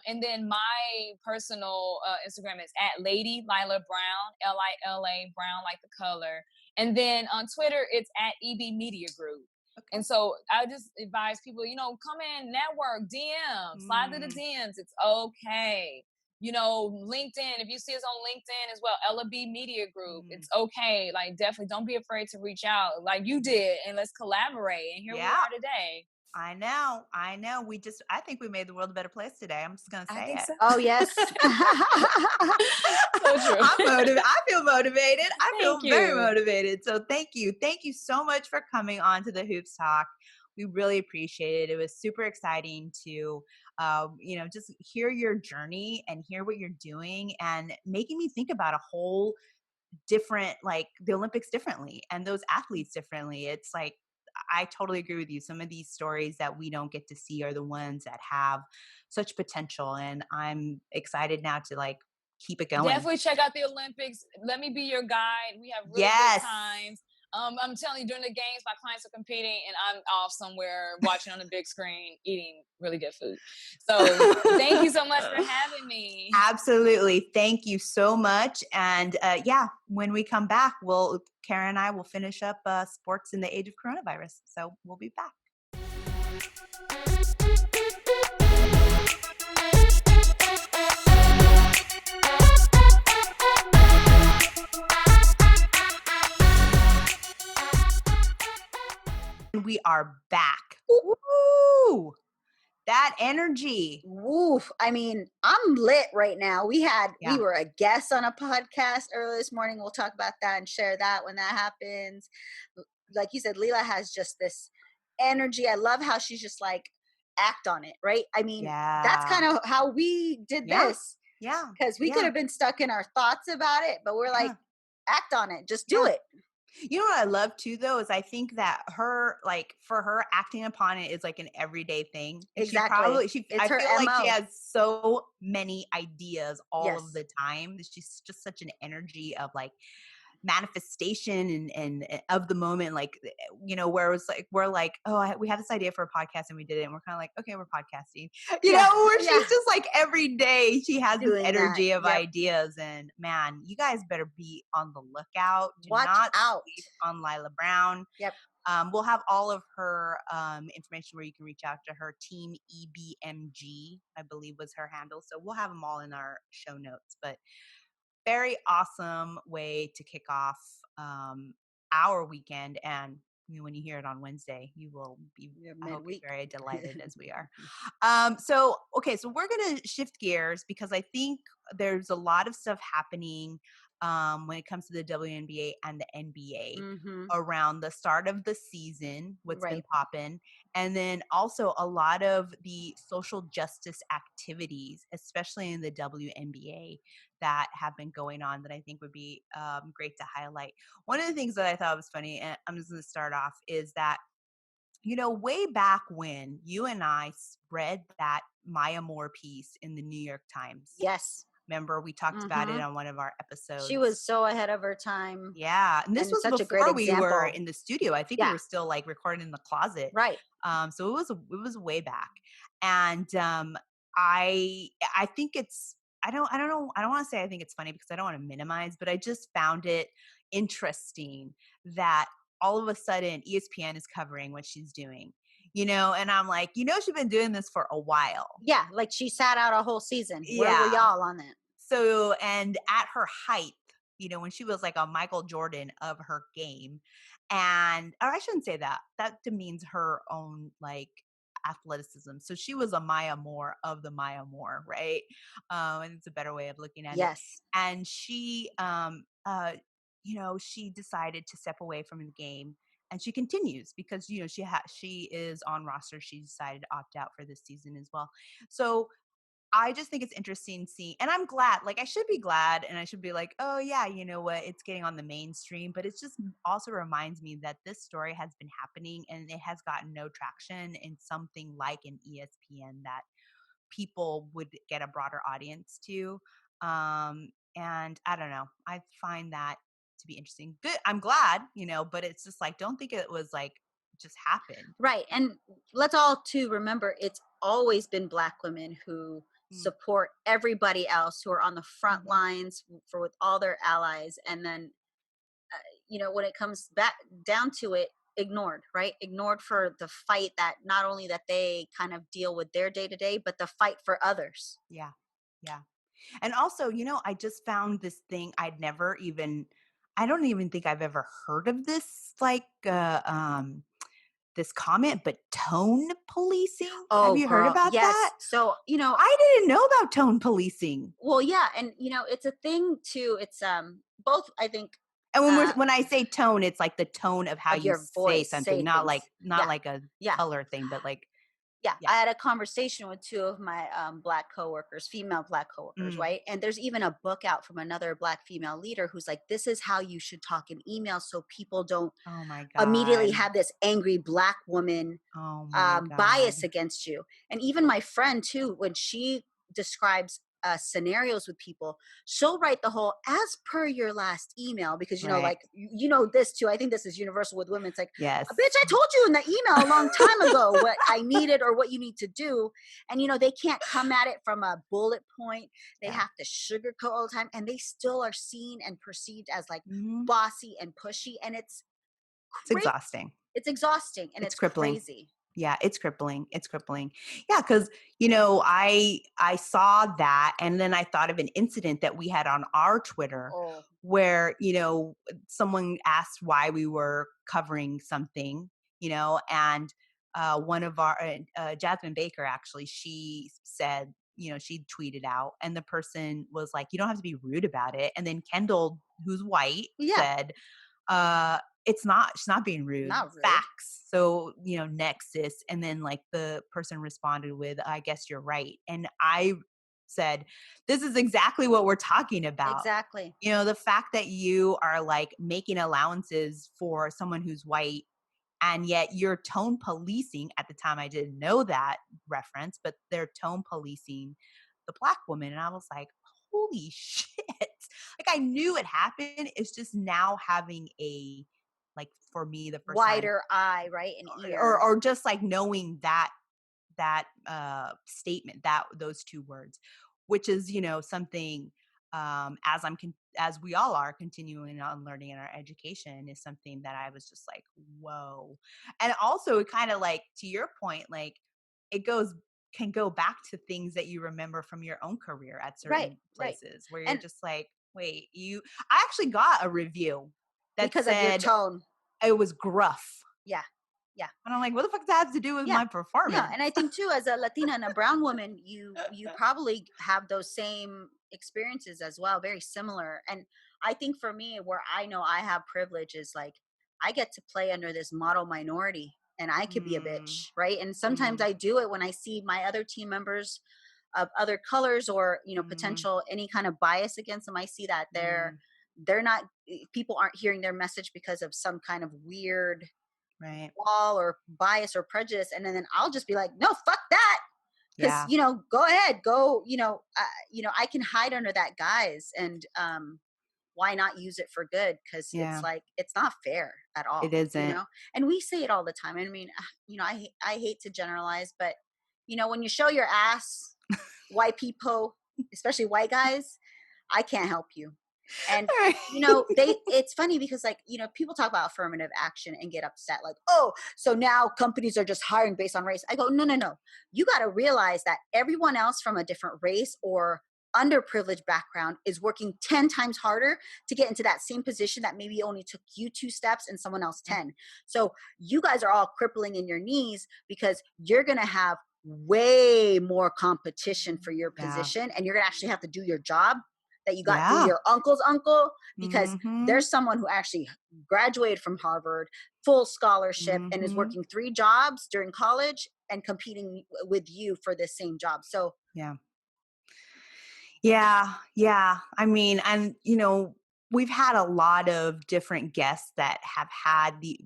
And then my personal Instagram is at Lady Lila Brown, Lila Brown, like the color. And then on Twitter, it's at EB Media Group. Okay. And so I just advise people, come in, network, DM, slide to the DMs. It's okay. LinkedIn, if you see us on LinkedIn as well, LB Media Group, it's okay. Like, definitely don't be afraid to reach out like you did, and let's collaborate. And here we are today. I know. I think we made the world a better place today. I'm just going to say it. So. Oh, yes. So true. I feel motivated. I feel you. very motivated. So thank you. Thank you so much for coming on to the Hoops Talk. We really appreciate it. It was super exciting to, just hear your journey and hear what you're doing and making me think about a whole different, like the Olympics differently and those athletes differently. It's like, I totally agree with you. Some of these stories that we don't get to see are the ones that have such potential. And I'm excited now to like keep it going. Definitely check out the Olympics. Let me be your guide. We have really good times. I'm telling you, during the games, my clients are competing and I'm off somewhere watching on the big screen, eating really good food. So thank you so much for having me. Absolutely. Thank you so much. And when we come back, Karen and I will finish up sports in the age of coronavirus. So we'll be back. We are back. Woo! That energy. Woof. I mean, I'm lit right now. We were a guest on a podcast earlier this morning. We'll talk about that and share that when that happens. Like you said, Lila has just this energy. I love how she's just like, act on it, right? I mean, that's kind of how we did this. Yeah. Because we could have been stuck in our thoughts about it, but we're like, act on it. Just do it. You know what I love too, though, is I think that for her, acting upon it is like an everyday thing. Exactly. I feel like she has so many ideas all of the time. She's just such an energy of like manifestation and of the moment, like, where it was like, we're like, we have this idea for a podcast and we did it. And we're kind of like, okay, we're podcasting, where she's just like every day she has this energy of ideas. And man, you guys better be on the lookout. Watch out on Lila Brown. Yep. We'll have all of her information where you can reach out to her. TeamEBMG, I believe, was her handle. So we'll have them all in our show notes. But very awesome way to kick off our weekend. And when you hear it on Wednesday, you will be I hope you're very delighted as we are. So we're going to shift gears because I think there's a lot of stuff happening when it comes to the WNBA and the NBA around the start of the season, what's been popping, and then also a lot of the social justice activities, especially in the WNBA, that have been going on that I think would be great to highlight. One of the things that I thought was funny, and I'm just going to start off, is that, way back when you and I read that Maya Moore piece in the New York Times. Yes. Remember, we talked about it on one of our episodes. She was so ahead of her time. Yeah. And this was before we were in the studio. I think we were still like recording in the closet. Right. So it was way back. And I think it's, I don't know. I don't want to say I think it's funny because I don't want to minimize, but I just found it interesting that all of a sudden ESPN is covering what she's doing. And I'm like, she's been doing this for a while. Yeah, like she sat out a whole season. Where were y'all on that? So, and at her height, when she was like a Michael Jordan of her game, or I shouldn't say that. That demeans her own like athleticism. So she was a Maya Moore of the Maya Moore, right? And it's a better way of looking at it. Yes. And she, she decided to step away from the game, and she continues because she is on roster. She decided to opt out for this season as well. So I just think it's interesting seeing, and I'm glad, like I should be glad and I should be like, oh yeah, you know what, it's getting on the mainstream, but it's just also reminds me that this story has been happening and it has gotten no traction in something like an ESPN that people would get a broader audience to. And I don't know, I find that to be interesting. Good. I'm glad, but it's just like, don't think it was like just happened. Right. And let's all too remember it's always been Black women who support everybody else, who are on the front lines for with all their allies. And then, when it comes back down to it, ignored, right? Ignored for the fight that not only that they kind of deal with their day to day, but the fight for others. Yeah. Yeah. And also, I just found this thing I don't even think I've ever heard of this, like, this comment, but tone policing. Have Oh, you heard girl. about that? Yes. So, I didn't know about tone policing. well, yeah. And, it's a thing too. It's, both, I think, And when I say tone, it's like the tone of how like you your say voice, something, say not things. like Yeah. a Yeah. color thing, but like, Yeah, yeah. I had a conversation with two of my Black coworkers, female Black coworkers, right? And there's even a book out from another Black female leader who's like, this is how you should talk in email so people don't Oh my immediately God. have this angry Black woman Oh my God. bias against you. And even my friend too, when she describes scenarios with people, she'll write the whole "as per your last email" because Right. like this too. I think this is universal with women. It's like, Yes. bitch, I told you in the email a long time ago what I needed or what you need to do, and they can't come at it from a bullet point. They have to sugarcoat all the time, and they still are seen and perceived as like bossy and pushy, and it's exhausting. It's exhausting and it's crippling. crazy. Yeah, it's crippling. It's crippling. Yeah, because I saw that, and then I thought of an incident that we had on our Twitter where someone asked why we were covering something, and one of our Jasmine Baker, actually, she said, she tweeted out, and the person was like, you don't have to be rude about it. And then Kendall, who's white, said, she's not being rude. Not rude. Facts. So, nexus. And then like the person responded with, I guess you're right. And I said, this is exactly what we're talking about. Exactly. The fact that you are like making allowances for someone who's white, and yet you're tone policing. At the time, I didn't know that reference, but they're tone policing the Black woman. And I was like, holy shit. Like, I knew it happened. It's just now having a, like, for me, the first wider time, eye, right? An ear. or just like knowing that statement, those two words, which is, something, as we all are continuing on learning in our education, is something that I was just like, whoa. And also it kind of like, to your point, like it can go back to things that you remember from your own career at certain places where you're just like, wait, I actually got a review that because said of your tone. It was gruff. Yeah. Yeah. And I'm like, what the fuck does that have to do with my performance? Yeah. And I think too, as a Latina and a brown woman, you probably have those same experiences as well, very similar. And I think for me, where I know I have privilege is like, I get to play under this model minority and I could be a bitch, right? And sometimes I do it when I see my other team members of other colors or, potential, any kind of bias against them. I see that they're not, people aren't hearing their message because of some kind of weird wall or bias or prejudice, and then I'll just be like, no, fuck that, because go ahead, go, I can hide under that guise, and why not use it for good? Because it's like, it's not fair at all. It isn't. And we say it all the time. I mean, I hate to generalize, but when you show your ass, white people, especially white guys, I can't help you. And it's funny because like, people talk about affirmative action and get upset like, oh, so now companies are just hiring based on race. I go, no. You got to realize that everyone else from a different race or underprivileged background is working 10 times harder to get into that same position that maybe only took you 2 steps and someone else 10. So you guys are all crippling in your knees because you're going to have way more competition for your position, and you're going to actually have to do your job that you got through your uncle's uncle, because there's someone who actually graduated from Harvard, full scholarship, and is working 3 jobs during college and competing with you for this same job. So yeah. I mean, and we've had a lot of different guests that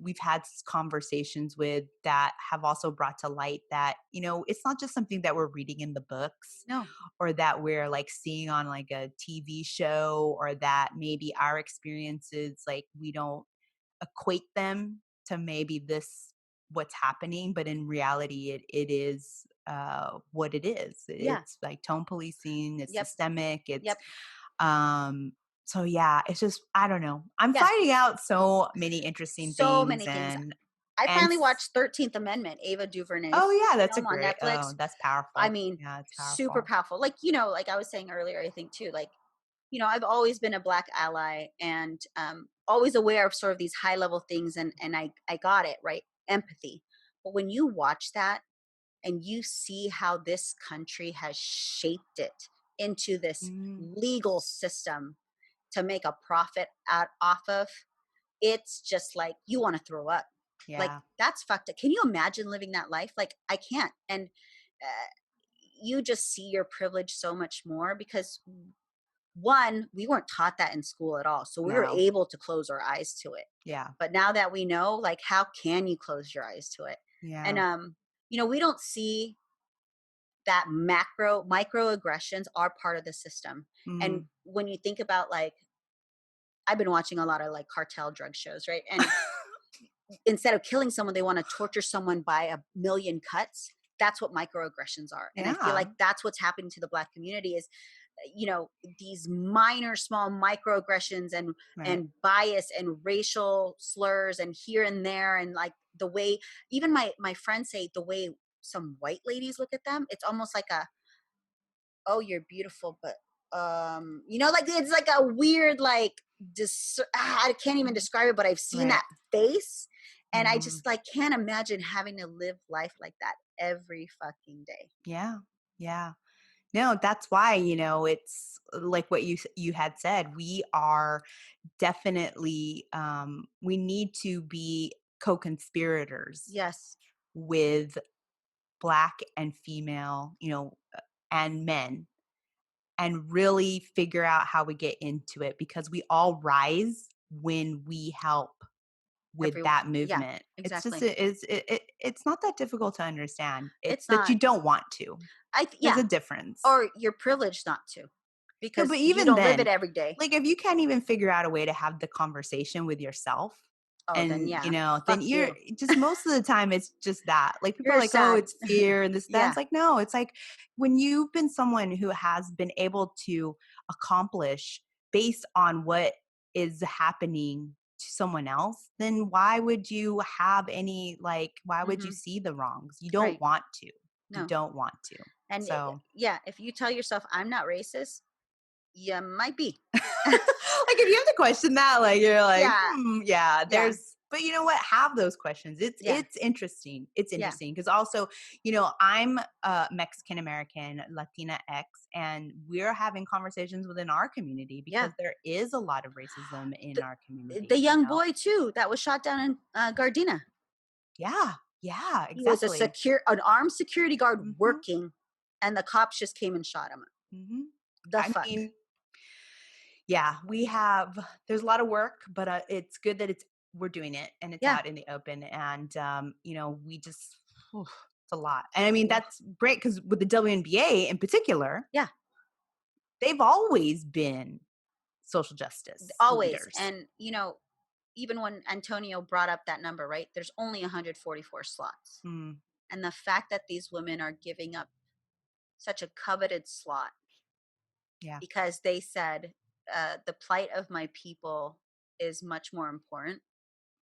we've had conversations with that have also brought to light that, it's not just something that we're reading in the books. No. Or that we're like seeing on like a TV show, or that maybe our experiences, like we don't equate them to maybe what's happening, but in reality it is what it is. It's like tone policing, it's systemic, it's so it's just, I don't know, I'm finding out so many interesting things. I finally watched 13th Amendment, Ava DuVernay's that's film on Netflix. that's powerful. I mean, it's powerful. Super powerful. Like, like I was saying earlier, I think too, like, I've always been a Black ally, and always aware of sort of these high level things, and I got it, right? Empathy. But when you watch that and you see how this country has shaped it into this legal system to make a profit off of, it's just like you want to throw up. Like, that's fucked up. Can you imagine living that life? Like, I can't. And you just see your privilege so much more because, one, we weren't taught that in school at all. So we were able to close our eyes to it. Yeah. But now that we know, like, how can you close your eyes to it? Yeah. And, we don't see that microaggressions are part of the system. And when you think about, like, I've been watching a lot of like cartel drug shows, right? And instead of killing someone, they want to torture someone by 1,000,000 cuts. That's what microaggressions are. And I feel like that's what's happening to the Black community is, these minor, small microaggressions and bias and racial slurs and here and there. And like the way, even my friends say, the way some white ladies look at them, it's almost like oh, you're beautiful, but like it's like a weird, like, I can't even describe it, but I've seen that face, and I just like can't imagine having to live life like that every fucking day. Yeah. No, that's why, it's like what you had said. We are definitely, we need to be co-conspirators. Yes. With Black and female, and men, and really figure out how we get into it, because we all rise when we help with that movement. Exactly. It's not that difficult to understand. It's that not. you don't want to. There's a difference. Or you're privileged not to, because but even you don't then, live it every day. Like, if you can't even figure out a way to have the conversation with yourself, and then you're just, most of the time it's just that, like, people are like, oh, it's fear and this, that. It's like, no, it's like when you've been someone who has been able to accomplish based on what is happening to someone else, then why would you have any, like, why would you see the wrongs? You don't want to. You don't want to. And so if you tell yourself I'm not racist, you might be. Like, if you have to question that, like, you're like, there's, but you know what? Have those questions. It's interesting. It's interesting because also, I'm Mexican American, Latina X, and we're having conversations within our community because there is a lot of racism in our community. The young boy too that was shot down in Gardena. Yeah, exactly. He was an armed security guard working, and the cops just came and shot him. I mean, there's a lot of work, but it's good that we're doing it and it's out in the open, and we just, it's a lot. And I mean, that's great because with the WNBA in particular, they've always been social justice leaders. And even when Antonio brought up that number, right, there's only 144 slots, and the fact that these women are giving up such a coveted slot because they said the plight of my people is much more important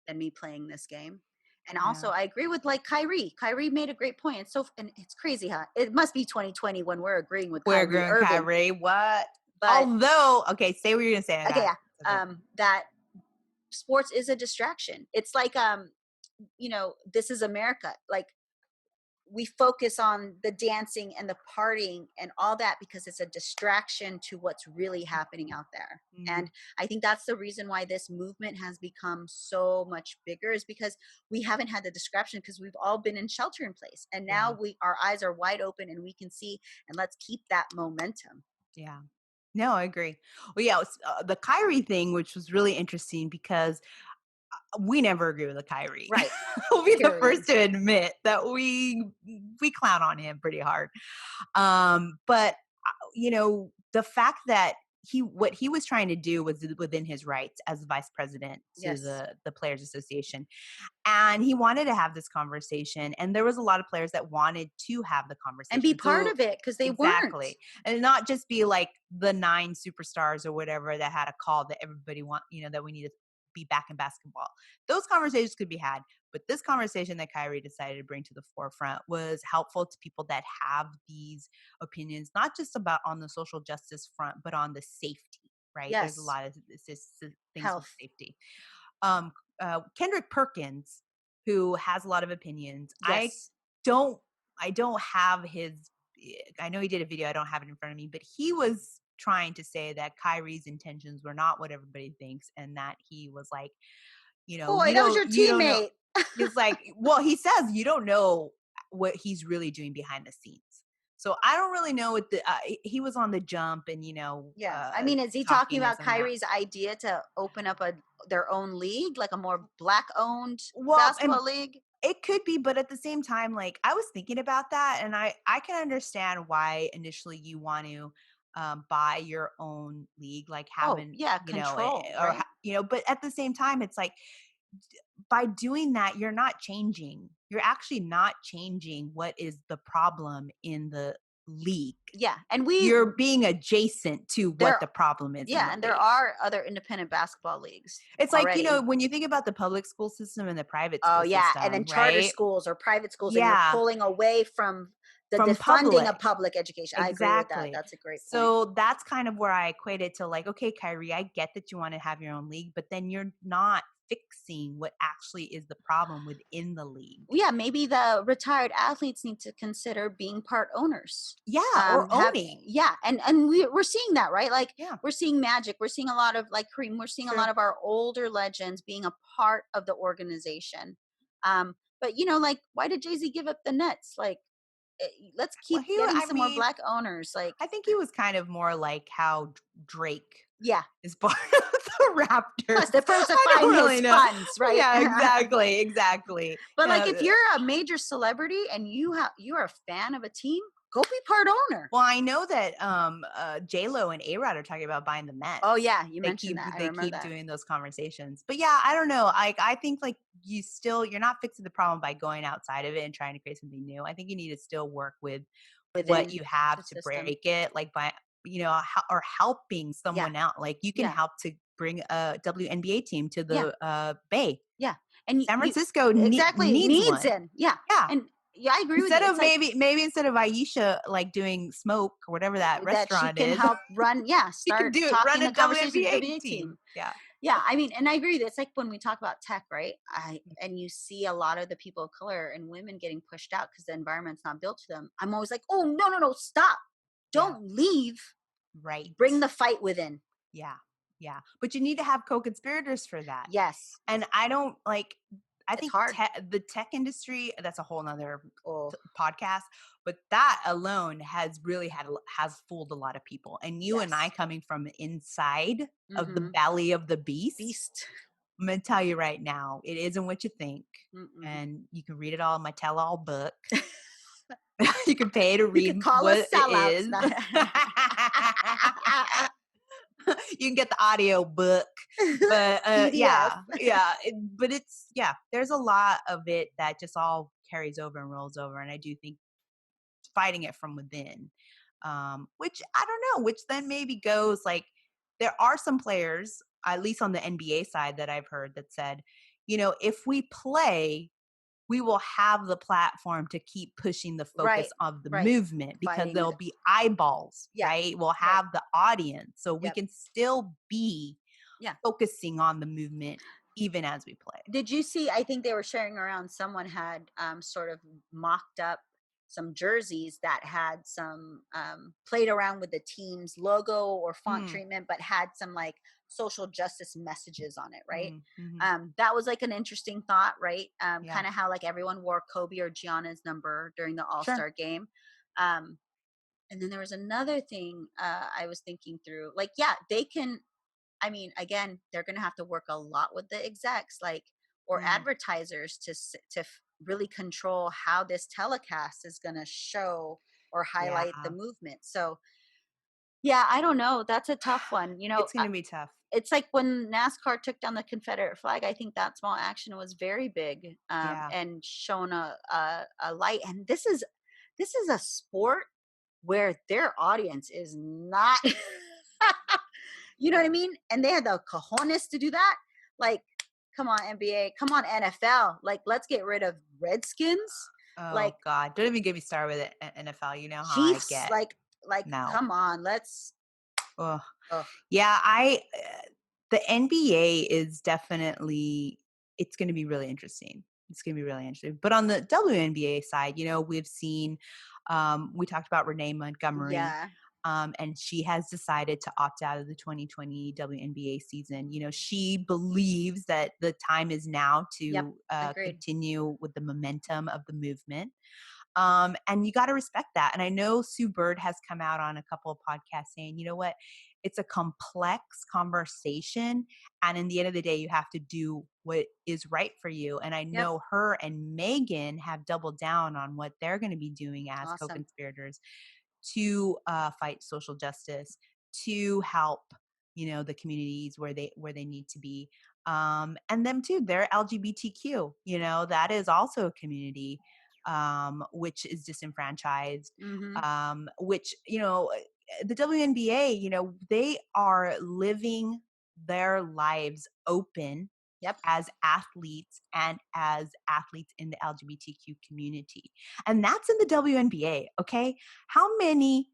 than me playing this game. And also, I agree with like Kyrie. Kyrie made a great point. And it's crazy, huh? It must be 2020 when we're agreeing with We're Kyrie agreeing Irving. Kyrie, what? But although, okay, say what you're gonna say. Okay, yeah. That sports is a distraction. It's like, this is America. Like, we focus on the dancing and the partying and all that because it's a distraction to what's really happening out there. And I think that's the reason why this movement has become so much bigger, is because we haven't had the distraction, because we've all been in shelter in place, and now our eyes are wide open and we can see, and let's keep that momentum. Yeah. No, I agree. Well, yeah, it was, the Kyrie thing, which was really interesting because we never agree with the Kyrie. Right. We'll be the first to admit that we clown on him pretty hard. But the fact that what he was trying to do was within his rights as vice president to the Players Association. And he wanted to have this conversation, and there was a lot of players that wanted to have the conversation and be part of it, because they weren't. And not just be like the 9 superstars or whatever that had a call that everybody that we need to be back in basketball. Those conversations could be had, but this conversation that Kyrie decided to bring to the forefront was helpful to people that have these opinions, not just about on the social justice front, but on the safety, right? Yes. There's a lot of things Health. with safety. Kendrick Perkins, who has a lot of opinions. Yes. I don't have his, I know he did a video, I don't have it in front of me, but he was trying to say that Kyrie's intentions were not what everybody thinks, and that he was like, boy, that was your teammate. He's like, well, he says you don't know what he's really doing behind the scenes. So I don't really know what he was on the jump, and I mean, is he talking about Kyrie's idea to open up their own league, like a more black-owned basketball league? It could be, but at the same time, like, I was thinking about that, and I can understand why initially you want to buy your own league, like having control, right? but at the same time, it's like, by doing that, you're not changing. You're actually not changing what is the problem in the league. Yeah, and you're being adjacent to what the problem is. Yeah, and there are other independent basketball leagues. It's already. like, when you think about the public school system and the private school system, and then charter schools or private schools, and you're pulling away from the defunding of public education. Exactly. I agree with that. That's a great point. So that's kind of where I equate it to, like, okay, Kyrie, I get that you want to have your own league, but then you're not fixing what actually is the problem within the league. Yeah, maybe the retired athletes need to consider being part owners. Yeah, or owning. And we're seeing that, right? Like, we're seeing Magic. We're seeing a lot of, like, Kareem. We're seeing a lot of our older legends being a part of the organization. But, like, why did Jay-Z give up the Nets? Like, let's keep getting some more black owners. Like, I think he was kind of more like how Drake is part of the Raptors. Plus diversifying his funds, right? Yeah, exactly. But like, if you're a major celebrity and you're a fan of a team, go be part owner. Well, I know that J-Lo and A-Rod are talking about buying the Mets. Oh yeah, you mentioned that. They keep doing those conversations. But yeah, I don't know. I think, like, you're not fixing the problem by going outside of it and trying to create something new. I think you need to still work with what you have to break it, like by or helping someone out. Like, you can help to bring a WNBA team to the Bay. Yeah, and San Francisco needs one. Yeah, and I agree with you. Instead of maybe instead of Aisha, like, doing Smoke or whatever that restaurant she can is, help run. Yeah, start run a WNBA team. Yeah. Yeah, I mean, and I agree. It's like when we talk about tech, right? And you see a lot of the people of color and women getting pushed out because the environment's not built for them. I'm always like, oh, no, stop. Don't leave. Right. Bring the fight within. Yeah. But you need to have co-conspirators for that. Yes. And I don't like, I think the tech industry, that's a whole nother podcast, but that alone has really has fooled a lot of people. And you and I, coming from inside of the belly of the beast, I'm going to tell you right now, it isn't what you think. And you can read it all in my tell-all book. You can pay to read you can call what us sellouts. It is. You can get the audio book, but but there's a lot of it that just all carries over and rolls over. And I do think fighting it from within, which I don't know, which then maybe goes, like, there are some players, at least on the NBA side, that I've heard that said, if we play, we will have the platform to keep pushing the focus of the movement because there'll be eyeballs, right? We'll have the audience. So we can still be focusing on the movement even as we play. Did you see, I think they were sharing around, someone had sort of mocked up some jerseys that had some played around with the team's logo or font treatment, but had some like social justice messages on it, right? That was like an interesting thought, right? Kind of how like everyone wore Kobe or Gianna's number during the All-Star game. And then there was another thing I was thinking through, like, they can, I mean, again, they're going to have to work a lot with the execs, like, or advertisers to really control how this telecast is going to show or highlight the movement. So, I don't know. That's a tough one. You know, it's going to be tough. It's like when NASCAR took down the Confederate flag. I think that small action was very big and shown a light. And this is a sport where their audience is not. You know what I mean? And they had the cojones to do that. Like, come on, NBA. Come on, NFL. Like, let's get rid of Redskins. Oh, like, God. Don't even get me started with it, NFL. You know how Chiefs, I get. No. Come on. Let's. Ugh. Yeah, the NBA is definitely, it's going to be really interesting. It's going to be really interesting. But on the WNBA side, you know, we've seen, we talked about Renee Montgomery. Yeah. And she has decided to opt out of the 2020 WNBA season. You know, she believes that the time is now to continue with the momentum of the movement. And you got to respect that. And I know Sue Bird has come out on a couple of podcasts saying, you know what, it's a complex conversation. And in the end of the day, you have to do what is right for you. And I know her and Megan have doubled down on what they're going to be doing as co-conspirators to fight social justice, to help, you know, the communities where they need to be. And them too, they're LGBTQ, you know, that is also a community which is disenfranchised, which, you know, the WNBA, you know, they are living their lives open as athletes and as athletes in the LGBTQ community. And that's in the WNBA, okay? How many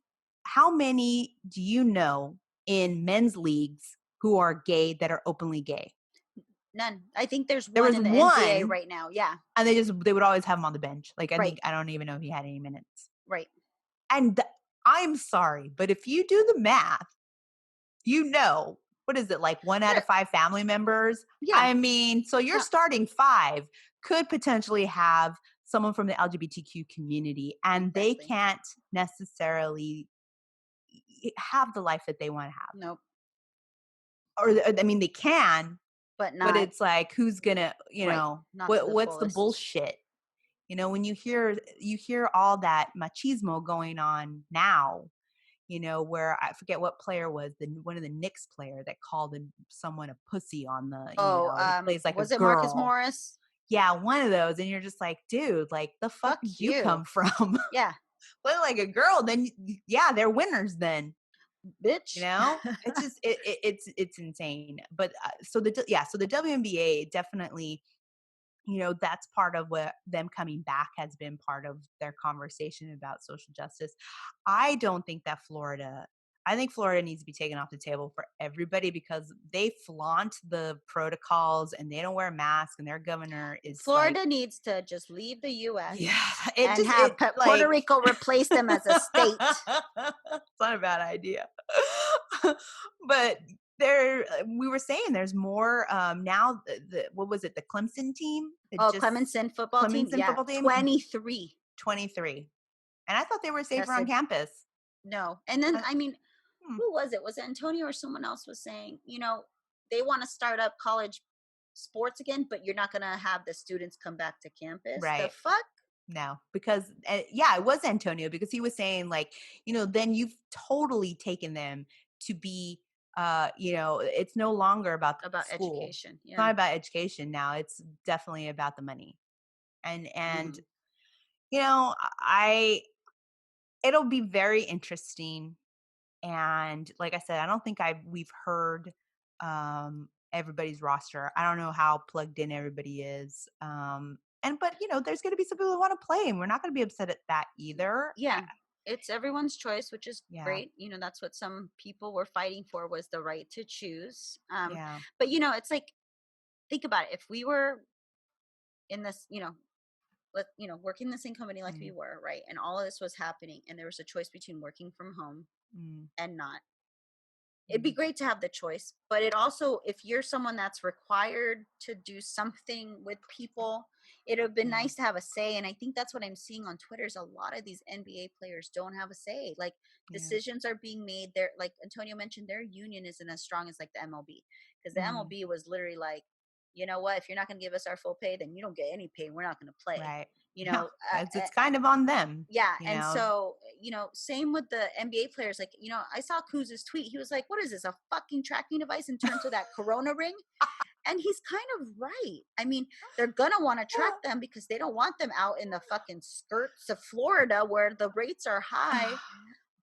do you know in men's leagues who are gay that are openly gay? None. I think there was in the NBA right now. Yeah. And they would always have him on the bench. Like, I don't even know if he had any minutes. Right. And I'm sorry, but if you do the math, you know, what is it, like 1 out of 5 family members? Yeah. I mean, so your starting 5 could potentially have someone from the LGBTQ community, and they can't necessarily have the life that they want to have. Nope. Or I mean, they can, but not. But it's like, who's gonna, you know, what's the bullshit? You know, when you hear all that machismo going on now, you know, where I forget what player was one of the Knicks player that called someone a pussy on the, you know, plays like was a it girl. Marcus Morris? Yeah, one of those, and you're just like, dude, like, the fuck did you come from? Yeah, play like a girl, then they're winners then. Bitch, you know, it's just it's insane. But so the WNBA definitely, you know, that's part of what them coming back has been part of their conversation about social justice. I think Florida needs to be taken off the table for everybody because they flaunt the protocols and they don't wear masks, and their governor is Florida needs to just leave the U.S. and have Puerto Rico replace them as a state. It's not a bad idea. But we were saying there's more now. What was it? The Clemson team? Clemson football team. Yeah, 23. 23. And I thought they were safer on campus. No. And then, I mean, who was it? Was it Antonio or someone else was saying, you know, they want to start up college sports again, but you're not going to have the students come back to campus. Right. The fuck? No, because it was Antonio, because he was saying, like, you know, then you've totally taken them to be, you know, it's no longer about school. Education. Yeah. It's not about education now. It's definitely about the money. And you know, it'll be very interesting. And like I said, I don't think we've heard everybody's roster. I don't know how plugged in everybody is. but there's going to be some people who want to play, and we're not going to be upset at that either. Yeah. It's everyone's choice, which is Yeah. great. That's what some people were fighting for, was the right to choose. Yeah. But it's like, think about it. If we were in this, working in the same company like we were, right? And all of this was happening, and there was a choice between working from home and not. It'd be great to have the choice, but it also, if you're someone that's required to do something with people, it would have been nice to have a say. And I think that's what I'm seeing on Twitter is a lot of these NBA players don't have a say. Like, decisions are being made there. Like Antonio mentioned, their union isn't as strong as like the MLB, because the MLB was literally like, you know what, if you're not going to give us our full pay, then you don't get any pay. We're not going to play. Right. It's kind of on them. Yeah. And so, same with the NBA players. Like, I saw Kuz's tweet. He was like, what is this, a fucking tracking device in terms of that Corona ring? And he's kind of right. I mean, they're going to want to track them because they don't want them out in the fucking skirts of Florida where the rates are high.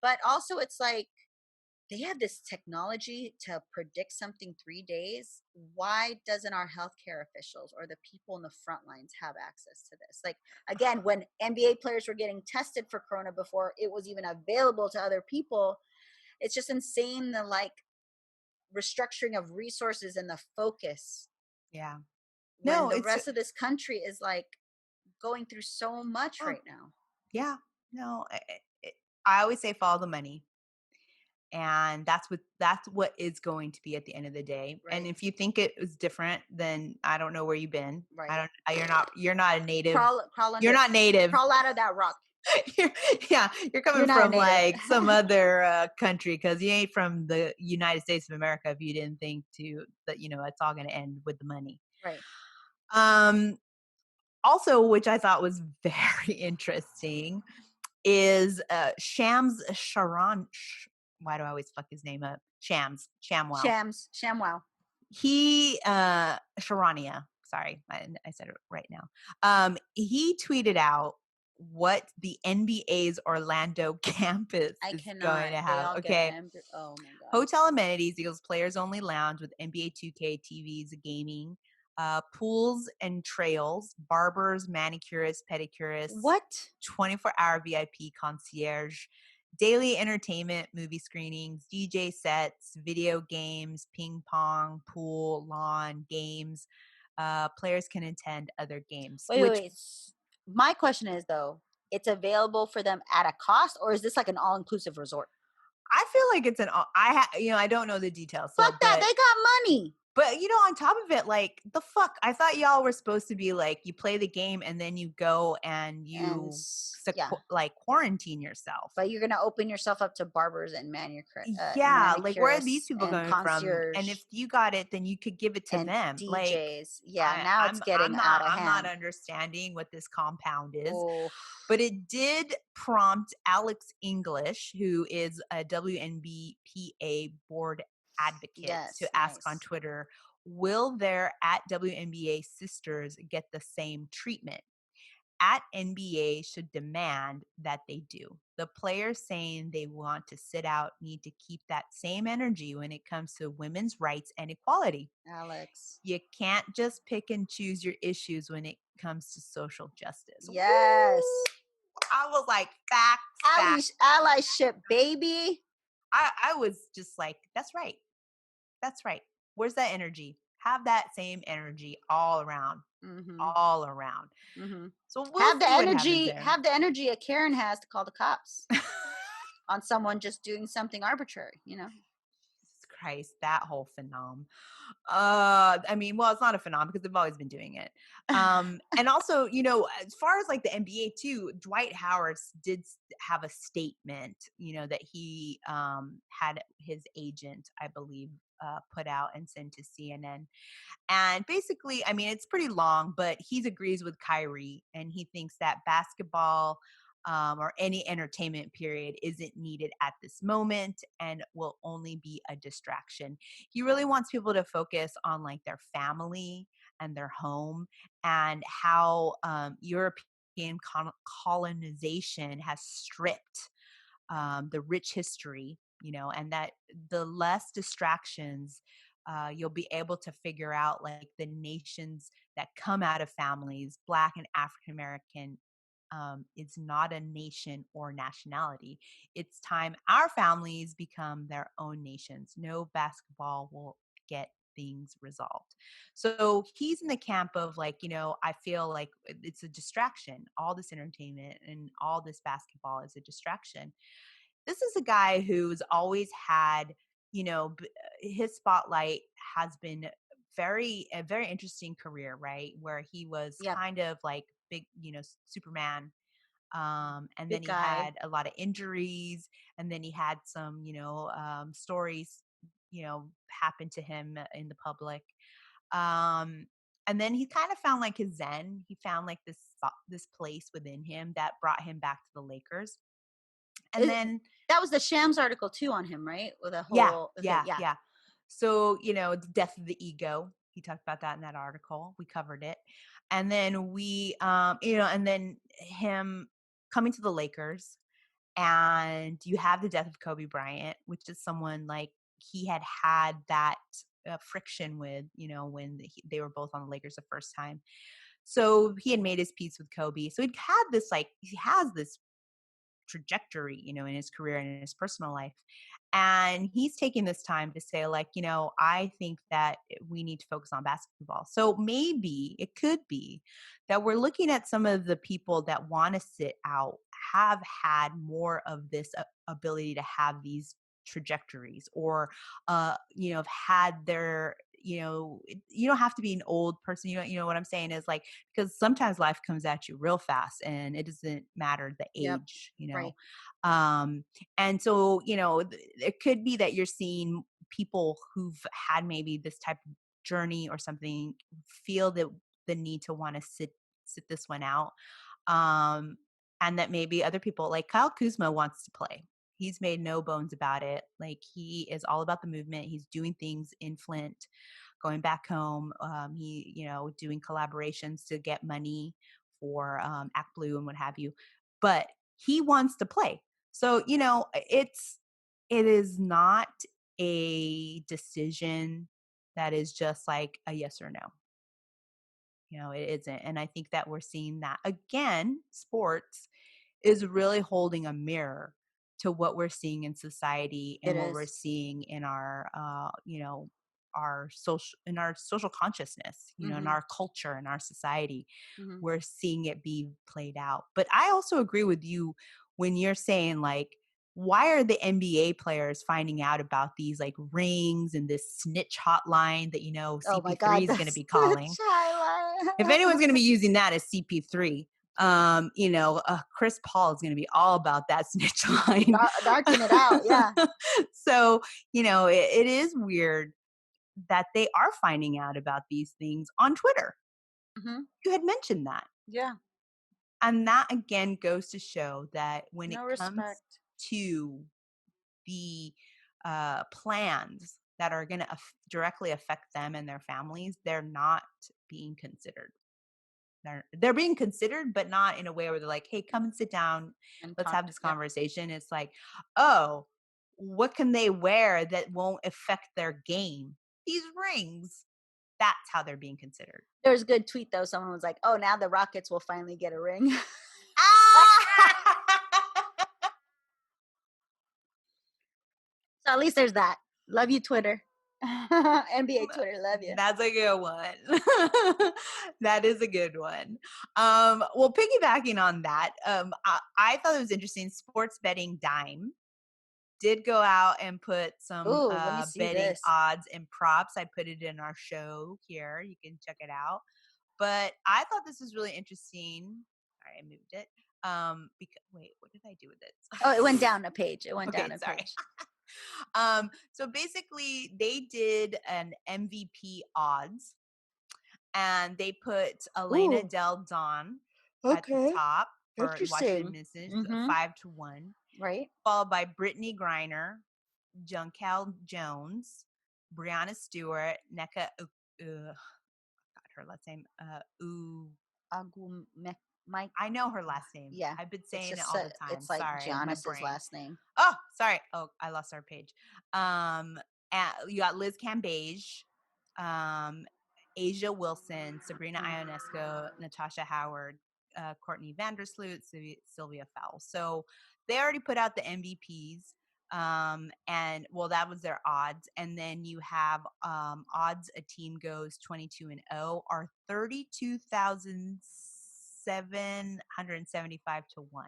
But also, it's like, they have this technology to predict something 3 days. Why doesn't our healthcare officials or the people in the front lines have access to this? Like, again, when NBA players were getting tested for Corona before it was even available to other people, it's just insane, the like restructuring of resources and the focus. Yeah. When the rest of this country is like going through so much right now. Yeah. No, I always say follow the money. And that's what is going to be at the end of the day. Right. And if you think it was different, then I don't know where you've been. Right. You're not a native. You're not native. Crawl out of that rock. You're coming from like some other country, because you ain't from the United States of America if you didn't think that it's all going to end with the money. Right. Also, which I thought was very interesting, is Shams Sharon. Why do I always fuck his name up? Shamwow. He Sharania. Sorry, I said it right now. He tweeted out what the NBA's Orlando campus is going to have. Okay. Oh my god. Hotel amenities equals players only lounge with NBA 2K TVs, gaming, pools and trails, barbers, manicurists, pedicurists. What? 24-hour VIP concierge, daily entertainment, movie screenings, DJ sets, video games, ping pong, pool, lawn, games. Players can attend other games. Wait. My question is, though, it's available for them at a cost, or is this like an all-inclusive resort? I feel like it's I don't know the details. Fuck that. They got money. But on top of it, like, the fuck, I thought y'all were supposed to be like, you play the game and then you go and you like quarantine yourself. But you're gonna open yourself up to barbers and manicurists. Like, where are these people coming from? And if you got it, then you could give it to them. DJs. Like, now it's getting out of hand. I'm not understanding what this compound is. Oh. But it did prompt Alex English, who is a WNBA board advocate, to ask on Twitter, will their at WNBA sisters get the same treatment? At NBA should demand that they do. The players saying they want to sit out need to keep that same energy when it comes to women's rights and equality. Alex, you can't just pick and choose your issues when it comes to social justice. Yes. Woo! I was like, facts. Allyship, baby. I was just like, that's right. That's right. Where's that energy? Have that same energy all around. Mm-hmm. All around. Mm-hmm. So we'll have the energy. Have the energy a Karen has to call the cops on someone just doing something arbitrary. Jesus Christ, that whole phenom. I mean, well, it's not a phenom because they've always been doing it. And also, as far as like the NBA too, Dwight Howard did have a statement, that he had his agent, I believe, put out and sent to CNN. And basically, I mean, it's pretty long, but he agrees with Kyrie, and he thinks that basketball or any entertainment period isn't needed at this moment and will only be a distraction. He really wants people to focus on like their family and their home, and how European colonization has stripped the rich history, and that the less distractions you'll be able to figure out like the nations that come out of families, Black and African American. It's not a nation or nationality. It's time our families become their own nations. No basketball will get things resolved. So he's in the camp of like, I feel like it's a distraction. All this entertainment and all this basketball is a distraction. This is a guy who's always had, his spotlight has been a very interesting career, right? Where he was Yeah. kind of like big, Superman. And then Big he guy. had a lot of injuries, and then he had some, stories, happen to him in the public. And then he kind of found like his zen. He found like this place within him that brought him back to the Lakers. And then That was the Shams article too on him, right? With a yeah, whole yeah. So, the death of the ego. He talked about that in that article. We covered it. And then and then him coming to the Lakers, and you have the death of Kobe Bryant, which is someone like he had that friction with, when they were both on the Lakers the first time. So he had made his peace with Kobe. So he has this trajectory, in his career and in his personal life. And he's taking this time to say, like, I think that we need to focus on basketball. So maybe it could be that we're looking at some of the people that want to sit out have had more of this ability to have these trajectories, or have had their, you don't have to be an old person. You know what I'm saying is like, because sometimes life comes at you real fast and it doesn't matter the Yep. age, Right. And so, it could be that you're seeing people who've had maybe this type of journey or something feel the need to want to sit this one out. And that maybe other people like Kyle Kuzma wants to play. He's made no bones about it. Like, he is all about the movement. He's doing things in Flint, going back home. He, doing collaborations to get money for Act Blue and what have you. But he wants to play. So, it is not a decision that is just like a yes or no. It isn't. And I think that we're seeing that again. Sports is really holding a mirror to what we're seeing in society and It what we're is. seeing in our social consciousness, in our culture, in our society. We're seeing it be played out. But I also agree with you when you're saying, like, why are the NBA players finding out about these like rings and this snitch hotline that, Oh my CP3 God, is going to that's be the calling? If highlight. anyone's going to be using that as CP3, Chris Paul is going to be all about that snitch line. Darking it out, yeah. So, it is weird that they are finding out about these things on Twitter. You had mentioned that. Yeah. And that again goes to show that when No it comes respect. to the plans that are going to directly affect them and their families, they're not being considered. They're being considered, but not in a way where they're like, hey, come and sit down. And Let's have this yeah. conversation. It's like, oh, what can they wear that won't affect their game? These rings. That's how they're being considered. There was a good tweet though. Someone was like, oh, now the Rockets will finally get a ring. So at least there's that. Love you, Twitter. NBA Twitter, love you. That's a good one. That is a good one. Well, piggybacking on that, I thought it was interesting. Sports Betting Dime did go out and put some Ooh, let me see betting this. odds and props. I put it in our show here. You can check it out. But I thought this was really interesting. Sorry, I moved it. Wait, what did I do with it? Oh, it went down a page. Okay, sorry. Page. So basically they did an MVP odds, and they put Elena Del Don at the top for Washington Mystics, 5-1. Right. Followed by Brittany Griner, Junkel Jones, Brianna Stewart, Nneka, got her last name, Mike. I know her last name. Yeah. I've been saying it all the time. It's like Sorry, Giannis's my brain. last name. Oh, sorry. Oh, I lost our page. you got Liz Cambage, Asia Wilson, Sabrina Ionesco, Natasha Howard, Courtney Vandersloot, Sylvia Fowles. So they already put out the MVPs. And well, that was their odds. And then you have odds a team goes 22-0 are 32,775 to 1.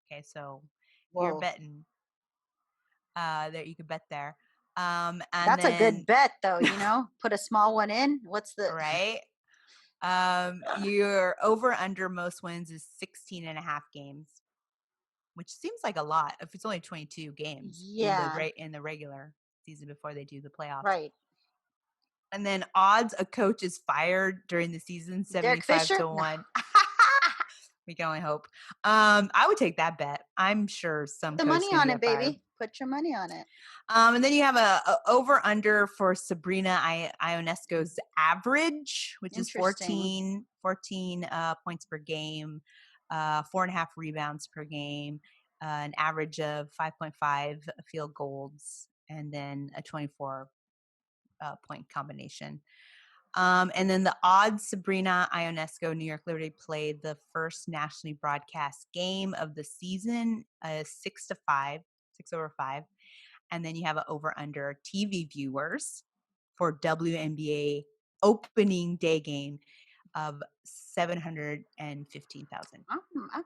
Okay, so you're betting that you could bet there. And that's then, a good bet, though. Put a small one in. What's the right? Your over under most wins is 16.5 games, which seems like a lot if it's only 22 games in the regular season before they do the playoffs. Right. And then odds a coach is fired during the season, 75 to 1. We can only hope. I would take that bet. I'm sure some Put the money on it, baby. Put your money on it. And then you have a over under for Sabrina Ionesco's average, which is 14 points per game, 4.5 rebounds per game, an average of 5.5 field goals, and then a 24 point combination. And then the odds Sabrina Ionesco, New York Liberty played the first nationally broadcast game of the season, 6-5, 6/5. And then you have an over under TV viewers for WNBA opening day game of 715,000. I'm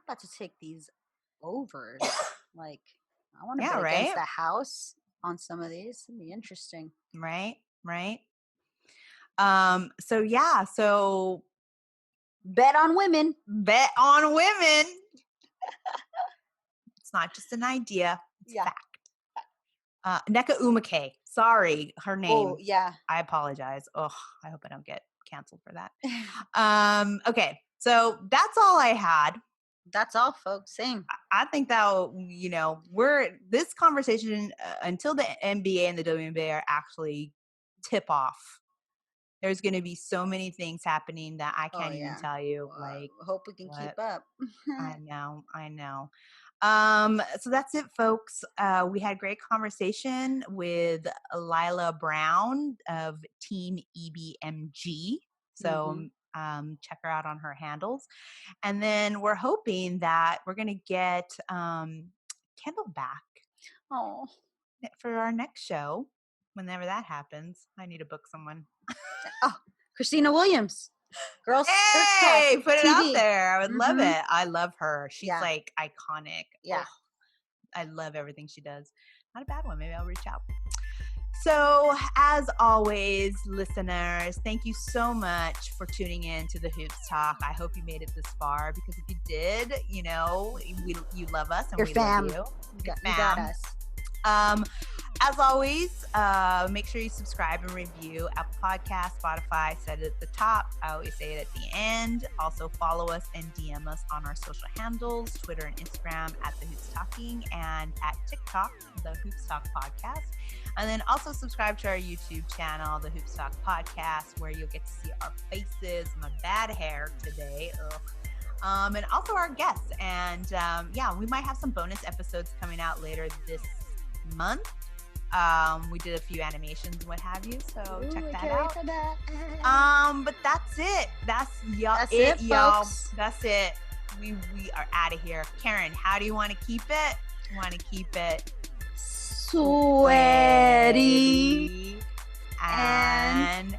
about to take these overs. Like, I want to bet against the house on some of these. It'd be interesting. Right. So bet on women. It's not just an idea. It's fact. Nneka Umake. Sorry, her name. Oh, yeah. I apologize. Oh, I hope I don't get canceled for that. Okay. So that's all I had. That's all, folks. Same. I think that, this conversation until the NBA and the WNBA are actually tip off. There's going to be so many things happening that I can't even tell you. Hope we can keep up. I know. So that's it, folks. We had a great conversation with Lila Brown of TeamEBMG. So check her out on her handles. And then we're hoping that we're going to get Kendall back for our next show. Whenever that happens, I need to book someone. Christina Williams. Girls. Hey, put it out there. I would love it. I love her. She's like iconic. Yeah. Oh, I love everything she does. Not a bad one. Maybe I'll reach out. So, as always, listeners, thank you so much for tuning in to the Hoops Talk. I hope you made it this far, because if you did, you love us and we love you. You got us. As always, make sure you subscribe and review Apple Podcasts, Spotify. Said it at the top. I always say it at the end. Also follow us and DM us on our social handles, Twitter and Instagram at The Hoops Talking, and at TikTok, The Hoops Talk Podcast. And then also subscribe to our YouTube channel, The Hoops Talk Podcast, where you'll get to see our faces, my bad hair today. And also our guests. And we might have some bonus episodes coming out later this month. We did a few animations and what have you, so check that out. For that. But that's it. That's y'all. Folks. That's it. We are out of here. Karen, how do you want to keep it? You want to keep it sweaty and